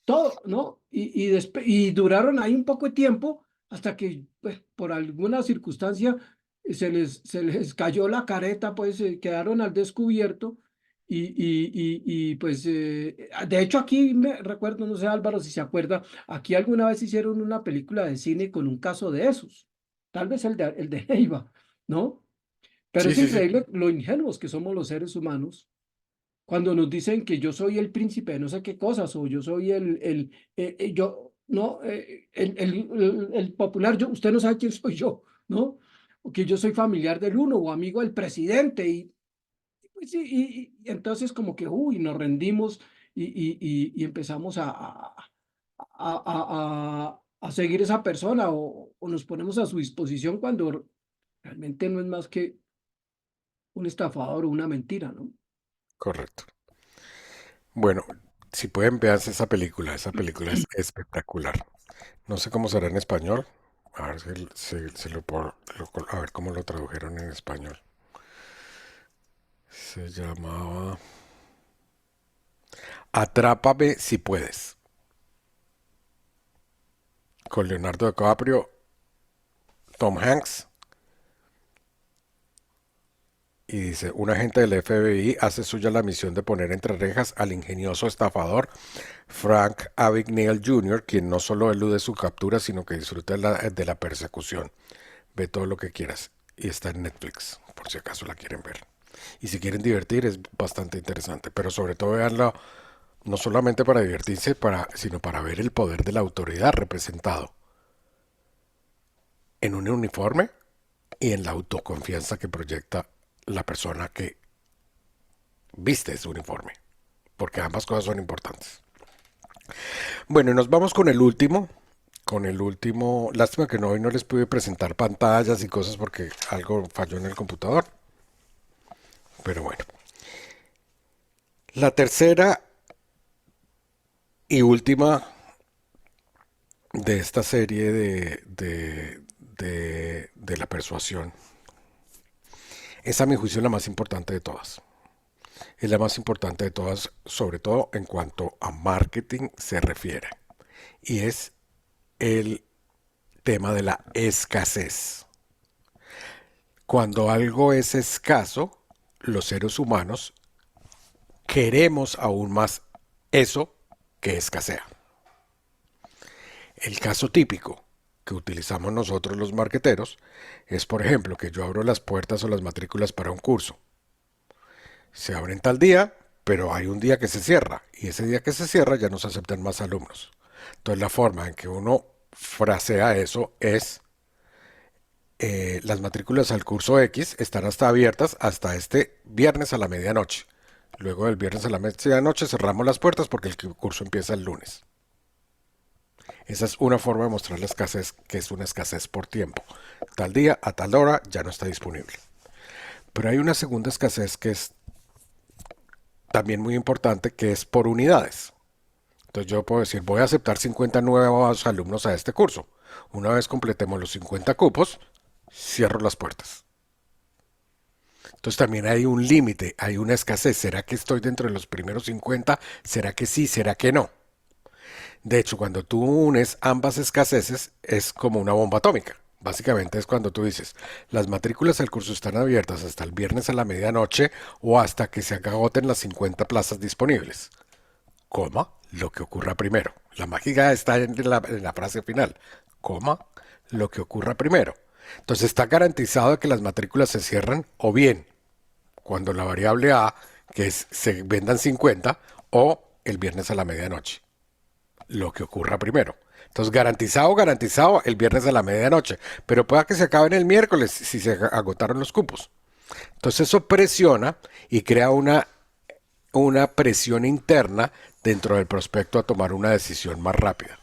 todo, ¿no? Y duraron ahí un poco de tiempo hasta que, pues, por alguna circunstancia se les cayó la careta, pues quedaron al descubierto. Pues, de hecho, aquí me recuerdo, no sé, Álvaro, si se acuerda, aquí alguna vez hicieron una película de cine con un caso de esos, tal vez el de Neiva, ¿no? Pero Sí, es sí, sí, increíble lo ingenuos que somos los seres humanos cuando nos dicen que yo soy el príncipe de no sé qué cosas o yo soy yo, no, el popular, usted no sabe quién soy yo, ¿no? O que yo soy familiar del uno o amigo del presidente pues, sí, y entonces como que, uy, nos rendimos y empezamos a seguir esa persona o nos ponemos a su disposición cuando realmente no es más que un estafador o una mentira, ¿no? correcto. Bueno, si pueden, véanse esa película es espectacular. No sé cómo será en español, a ver si lo puedo, a ver cómo lo tradujeron en español. Se llamaba Atrápame si puedes, con Leonardo DiCaprio, Tom Hanks. Y dice, un agente del FBI hace suya la misión de poner entre rejas al ingenioso estafador Frank Abagnale Jr., quien no solo elude su captura, sino que disfruta de la persecución. Ve todo lo que quieras. Y está en Netflix, por si acaso la quieren ver. Y si quieren divertir es bastante interesante, pero sobre todo veanlo no solamente para divertirse, sino para ver el poder de la autoridad representado en un uniforme y en la autoconfianza que proyecta la persona que viste ese uniforme, porque ambas cosas son importantes. Bueno, y nos vamos con el último, lástima que hoy no les pude presentar pantallas y cosas porque algo falló en el computador, pero bueno. La tercera y última de esta serie de la persuasión es a mi juicio la más importante de todas. Es la más importante de todas, sobre todo en cuanto a marketing se refiere. Y es el tema de la escasez. Cuando algo es escaso, los seres humanos queremos aún más eso que escasea. El caso típico que utilizamos nosotros los marqueteros es, por ejemplo, que yo abro las puertas o las matrículas para un curso. Se abren tal día, pero hay un día que se cierra y ese día que se cierra ya no se aceptan más alumnos. Entonces la forma en que uno frasea eso es las matrículas al curso X están hasta abiertas hasta este viernes a la medianoche. Luego del viernes a la medianoche cerramos las puertas porque el curso empieza el lunes. Esa es una forma de mostrar la escasez, que es una escasez por tiempo. Tal día, a tal hora, ya no está disponible. Pero hay una segunda escasez que es también muy importante, que es por unidades. Entonces yo puedo decir, voy a aceptar 50 nuevos alumnos a este curso. Una vez completemos los 50 cupos, cierro las puertas. Entonces también hay un límite, hay una escasez. ¿Será que estoy dentro de los primeros 50? ¿Será que sí? ¿Será que no? De hecho, cuando tú unes ambas escaseces, es como una bomba atómica. Básicamente es cuando tú dices, las matrículas del curso están abiertas hasta el viernes a la medianoche o hasta que se agoten las 50 plazas disponibles. Coma, lo que ocurra primero. La mágica está en la frase final. Coma, lo que ocurra primero. Entonces está garantizado que las matrículas se cierran o bien cuando la variable A, que es se vendan 50, o el viernes a la medianoche. Lo que ocurra primero. Entonces, garantizado el viernes a la medianoche. Pero pueda que se acaben el miércoles si se agotaron los cupos. Entonces, eso presiona y crea una presión interna dentro del prospecto a tomar una decisión más rápida.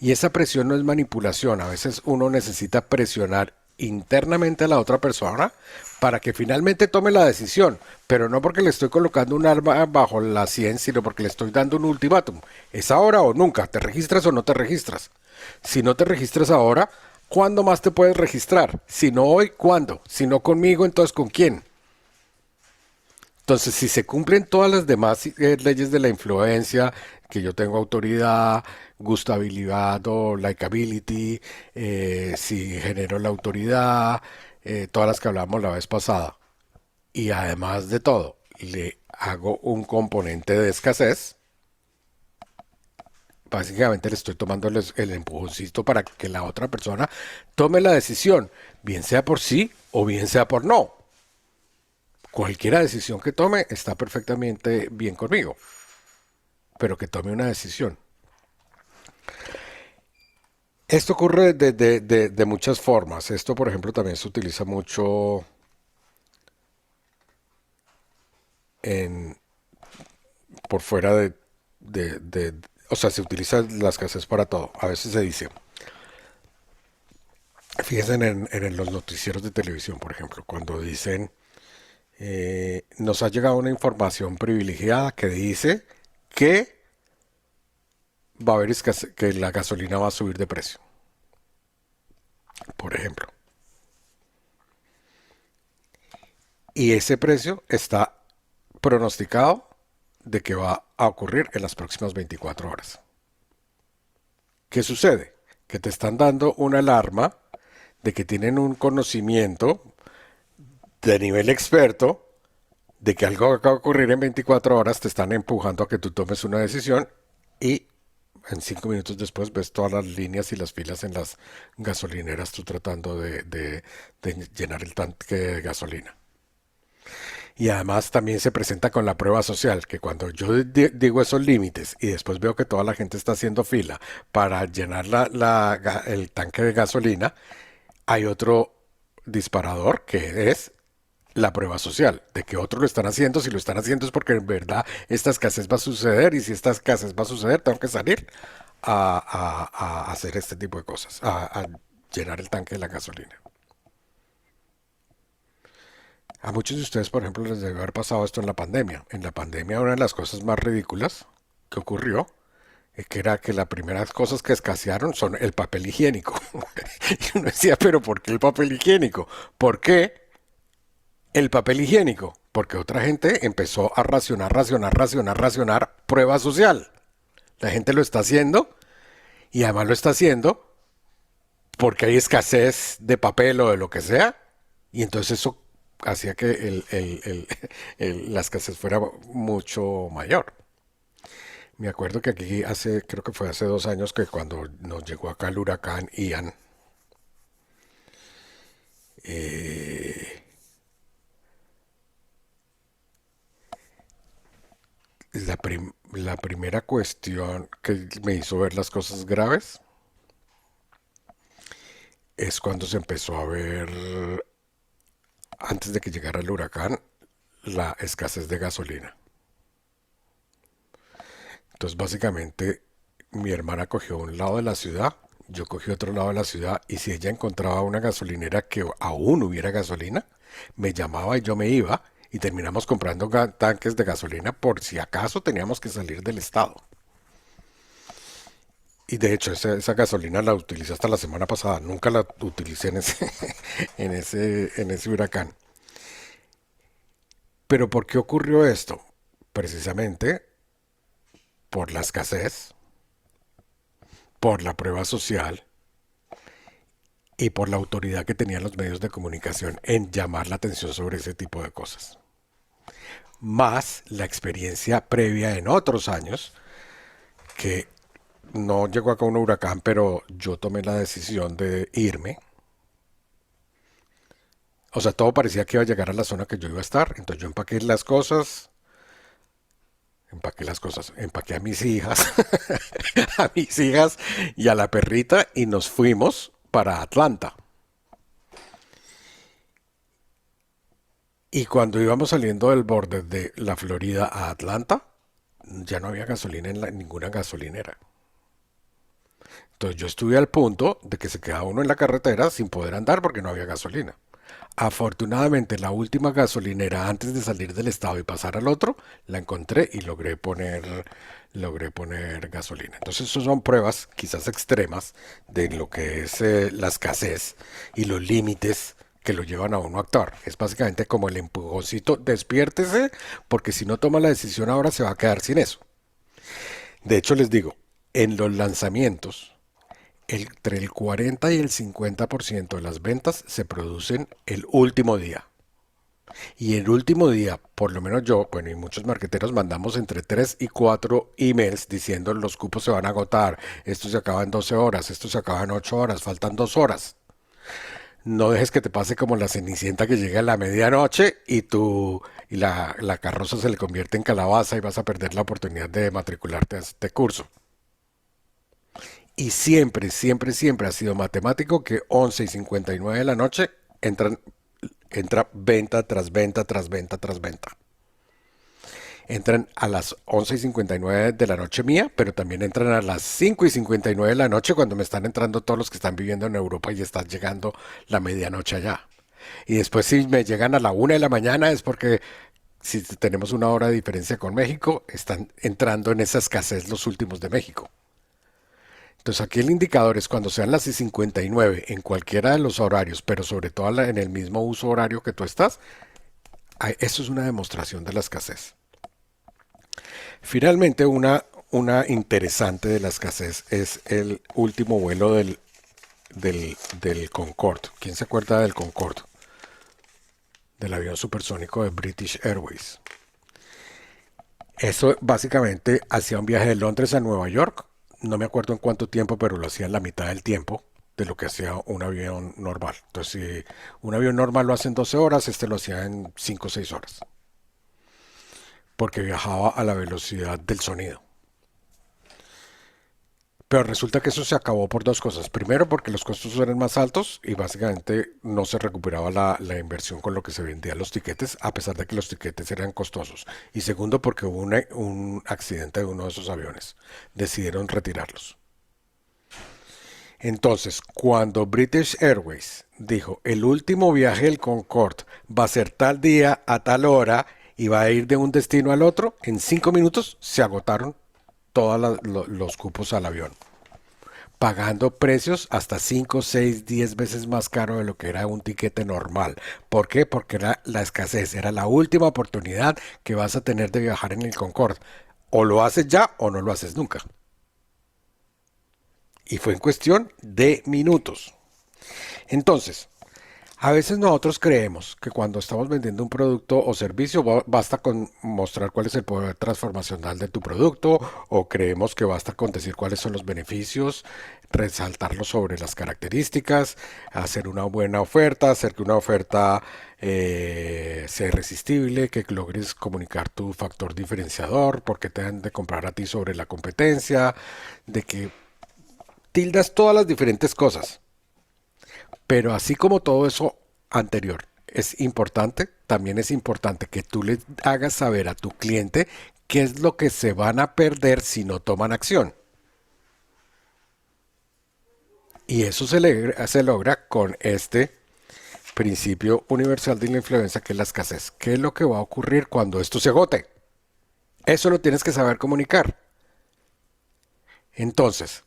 Y esa presión no es manipulación. A veces uno necesita presionar internamente a la otra persona para que finalmente tome la decisión, pero no porque le estoy colocando un arma bajo la 100, sino porque le estoy dando un ultimátum. Es ahora o nunca, ¿te registras o no te registras? Si no te registras ahora, ¿cuándo más te puedes registrar? Si no hoy, ¿cuándo? Si no conmigo, entonces ¿con quién? Entonces, si se cumplen todas las demás leyes de la influencia, que yo tengo autoridad, gustabilidad o likability, si genero la autoridad, todas las que hablamos la vez pasada, y además de todo, le hago un componente de escasez, básicamente le estoy tomando el empujoncito para que la otra persona tome la decisión, bien sea por sí o bien sea por no. Cualquiera decisión que tome está perfectamente bien conmigo, pero que tome una decisión. Esto ocurre de muchas formas. Esto, por ejemplo, también se utiliza mucho en, por fuera o sea, se utiliza la escasez para todo. A veces se dice, fíjense en los noticieros de televisión, por ejemplo, cuando dicen, nos ha llegado una información privilegiada que dice que va a haber que la gasolina va a subir de precio, por ejemplo. Y ese precio está pronosticado de que va a ocurrir en las próximas 24 horas. ¿Qué sucede? Que te están dando una alarma de que tienen un conocimiento de nivel experto de que algo acaba de ocurrir en 24 horas, te están empujando a que tú tomes una decisión y en 5 minutos después ves todas las líneas y las filas en las gasolineras tú tratando de llenar el tanque de gasolina. Y además también se presenta con la prueba social, que cuando yo digo esos límites y después veo que toda la gente está haciendo fila para llenar el tanque de gasolina, hay otro disparador que es la prueba social, de que otros lo están haciendo, si lo están haciendo es porque en verdad esta escasez va a suceder y si esta escasez va a suceder tengo que salir a hacer este tipo de cosas, a llenar el tanque de la gasolina. A muchos de ustedes, por ejemplo, les debe haber pasado esto en la pandemia. En la pandemia una de las cosas más ridículas que ocurrió que era que las primeras cosas que escasearon son el papel higiénico. Y uno decía, pero ¿por qué el papel higiénico? ¿Por qué el papel higiénico? Porque otra gente empezó a racionar prueba social. La gente lo está haciendo y además lo está haciendo porque hay escasez de papel o de lo que sea. Y entonces eso hacía que la escasez fuera mucho mayor. Me acuerdo que aquí creo que fue hace 2 años que cuando nos llegó acá el huracán Ian, eh, la primera cuestión que me hizo ver las cosas graves es cuando se empezó a ver, antes de que llegara el huracán, la escasez de gasolina. Entonces básicamente mi hermana cogió un lado de la ciudad, yo cogí otro lado de la ciudad y si ella encontraba una gasolinera que aún hubiera gasolina, me llamaba y yo me iba y terminamos comprando tanques de gasolina por si acaso teníamos que salir del estado. Y de hecho esa gasolina la utilicé hasta la semana pasada, nunca la utilicé en ese, en ese huracán. Pero ¿por qué ocurrió esto? Precisamente por la escasez, por la prueba social y por la autoridad que tenían los medios de comunicación en llamar la atención sobre ese tipo de cosas. Más la experiencia previa en otros años, que no llegó acá un huracán, pero yo tomé la decisión de irme. O sea, todo parecía que iba a llegar a la zona que yo iba a estar. Entonces yo empaqué a mis hijas, a mis hijas y a la perrita y nos fuimos para Atlanta. Y cuando íbamos saliendo del borde de la Florida a Atlanta, ya no había gasolina en ninguna gasolinera. Entonces yo estuve al punto de que se quedaba uno en la carretera sin poder andar porque no había gasolina. Afortunadamente la última gasolinera antes de salir del estado y pasar al otro, la encontré y logré poner gasolina. Entonces eso son pruebas quizás extremas de lo que es la escasez y los límites que lo llevan a uno a actuar. Es básicamente como el empujoncito, despiértese, porque si no toma la decisión ahora se va a quedar sin eso. De hecho les digo, en los lanzamientos, entre el 40 y el 50% de las ventas se producen el último día. Y el último día, por lo menos yo, bueno, y muchos marqueteros mandamos entre 3 y 4 emails diciendo los cupos se van a agotar, esto se acaba en 12 horas, esto se acaba en 8 horas, faltan 2 horas. No dejes que te pase como la cenicienta que llega a la medianoche y la carroza se le convierte en calabaza y vas a perder la oportunidad de matricularte a este curso. Y siempre, siempre, siempre ha sido matemático que 11:59 de la noche entra venta tras venta tras venta tras venta. Entran a las 11:59 de la noche mía, pero también entran a las 5:59 de la noche cuando me están entrando todos los que están viviendo en Europa y está llegando la medianoche allá. Y después si me llegan a la 1 de la mañana es porque si tenemos una hora de diferencia con México, están entrando en esa escasez los últimos de México. Entonces aquí el indicador es cuando sean las 59 en cualquiera de los horarios, pero sobre todo en el mismo uso horario que tú estás, eso es una demostración de la escasez. Finalmente, una interesante de la escasez es el último vuelo del Concorde. ¿Quién se acuerda del Concorde? Del avión supersónico de British Airways. Eso básicamente hacía un viaje de Londres a Nueva York. No me acuerdo en cuánto tiempo, pero lo hacía en la mitad del tiempo de lo que hacía un avión normal. Entonces, si un avión normal lo hace en 12 horas, este lo hacía en 5 o 6 horas. porque viajaba a la velocidad del sonido. Pero resulta que eso se acabó por dos cosas. Primero, porque los costos eran más altos y básicamente no se recuperaba la inversión con lo que se vendían los tiquetes, a pesar de que los tiquetes eran costosos. Y segundo, porque hubo un accidente de uno de esos aviones. Decidieron retirarlos. Entonces, cuando British Airways dijo, el último viaje del Concorde va a ser tal día a tal hora y va a ir de un destino al otro, en 5 minutos se agotaron todos los cupos al avión, pagando precios hasta 5, 6, 10 veces más caro de lo que era un tiquete normal. ¿Por qué? Porque era la escasez, era la última oportunidad que vas a tener de viajar en el Concorde. O lo haces ya o no lo haces nunca. Y fue en cuestión de minutos. Entonces, a veces nosotros creemos que cuando estamos vendiendo un producto o servicio basta con mostrar cuál es el poder transformacional de tu producto, o creemos que basta con decir cuáles son los beneficios, resaltarlo sobre las características, hacer una buena oferta, hacer que una oferta sea irresistible, que logres comunicar tu factor diferenciador, porque te han de comprar a ti sobre la competencia, de que tildas todas las diferentes cosas. Pero así como todo eso anterior es importante, también es importante que tú le hagas saber a tu cliente qué es lo que se van a perder si no toman acción. Y eso se logra con este principio universal de la influencia, que es la escasez. ¿Qué es lo que va a ocurrir cuando esto se agote? Eso lo tienes que saber comunicar. Entonces,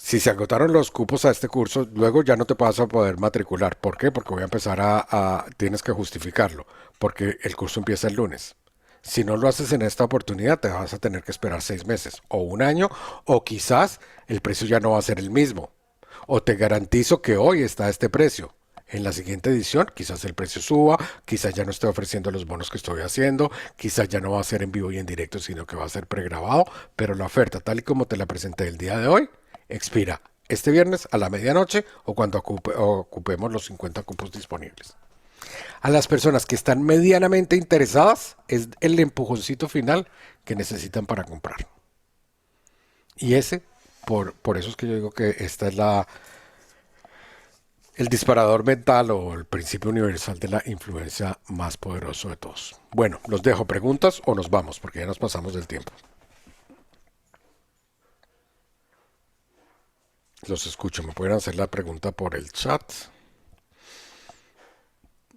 si se agotaron los cupos a este curso, luego ya no te vas a poder matricular. ¿Por qué? Porque voy a empezar tienes que justificarlo, porque el curso empieza el lunes. Si no lo haces en esta oportunidad, te vas a tener que esperar 6 meses o un año, o quizás el precio ya no va a ser el mismo. O te garantizo que hoy está a este precio. En la siguiente edición, quizás el precio suba, quizás ya no esté ofreciendo los bonos que estoy haciendo, quizás ya no va a ser en vivo y en directo, sino que va a ser pregrabado, pero la oferta, tal y como te la presenté el día de hoy, expira este viernes a la medianoche o cuando ocupemos los 50 cupos disponibles. A las personas que están medianamente interesadas es el empujoncito final que necesitan para comprar. Y por eso es que yo digo que esta es el disparador mental o el principio universal de la influencia más poderoso de todos. Bueno, los dejo preguntas o nos vamos porque ya nos pasamos del tiempo. Los escucho, me pueden hacer la pregunta por el chat.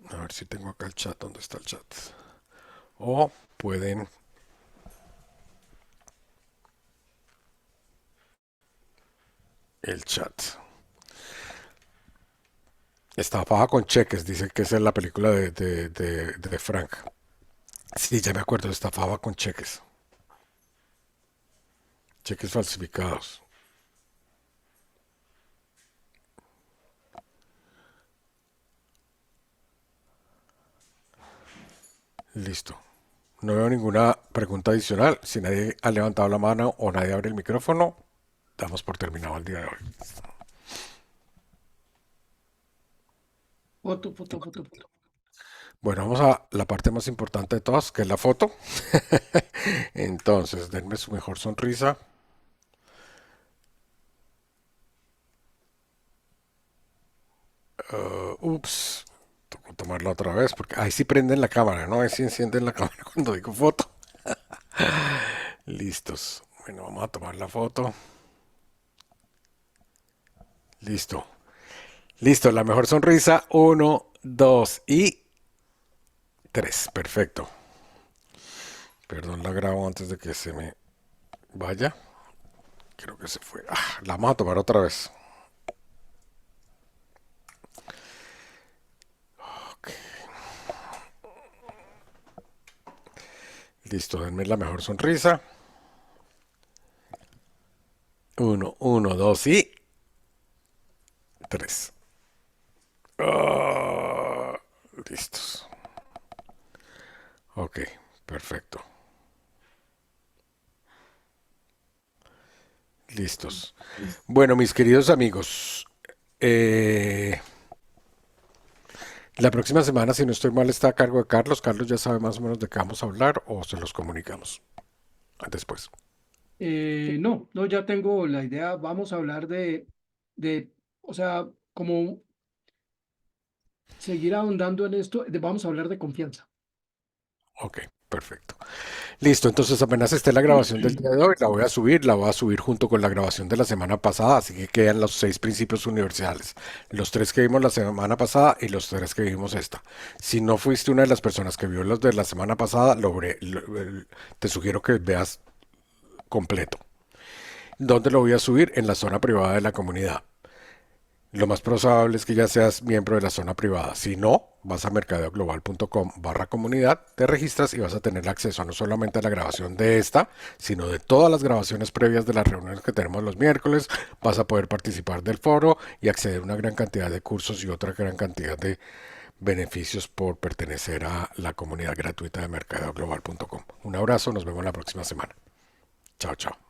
A ver si tengo acá el chat, ¿dónde está el chat? O pueden el chat. Estafada con cheques, dice que esa es la película de Frank. Sí, ya me acuerdo, estafaba con cheques. Cheques falsificados. Listo. No veo ninguna pregunta adicional. Si nadie ha levantado la mano o nadie abre el micrófono, damos por terminado el día de hoy. Foto, foto, foto, foto. Bueno, vamos a la parte más importante de todas, que es la foto. Entonces, denme su mejor sonrisa. Ups, tocó tomarla otra vez, porque ahí sí prenden la cámara, ¿no? Ahí sí encienden la cámara cuando digo foto. Listos. Bueno, vamos a tomar la foto. Listo. Listo, la mejor sonrisa. Uno, dos y tres. Perfecto. Perdón, la grabo antes de que se me vaya. Creo que se fue. La vamos a tomar otra vez. Ok. Listo, denme la mejor sonrisa. Uno, uno, dos y tres. Listos. Ok, perfecto. Listos. Bueno, mis queridos amigos, La próxima semana, si no estoy mal, está a cargo de Carlos. Carlos ya sabe más o menos de qué vamos a hablar o se los comunicamos después. No, no, ya tengo la idea. Vamos a hablar o sea, como seguir ahondando en esto, vamos a hablar de confianza. Ok, perfecto. Listo, entonces apenas esté la grabación del día de hoy, la voy a subir junto con la grabación de la semana pasada, así que quedan los 6 principios universales, los 3 que vimos la semana pasada y los 3 que vimos esta. Si no fuiste una de las personas que vio los de la semana pasada, te sugiero que veas completo. ¿Dónde lo voy a subir? En la zona privada de la comunidad. Lo más probable es que ya seas miembro de la zona privada. Si no, vas a mercadeoglobal.com/comunidad, te registras y vas a tener acceso no solamente a la grabación de esta, sino de todas las grabaciones previas de las reuniones que tenemos los miércoles. Vas a poder participar del foro y acceder a una gran cantidad de cursos y otra gran cantidad de beneficios por pertenecer a la comunidad gratuita de mercadeoglobal.com. Un abrazo, nos vemos la próxima semana. Chao, chao.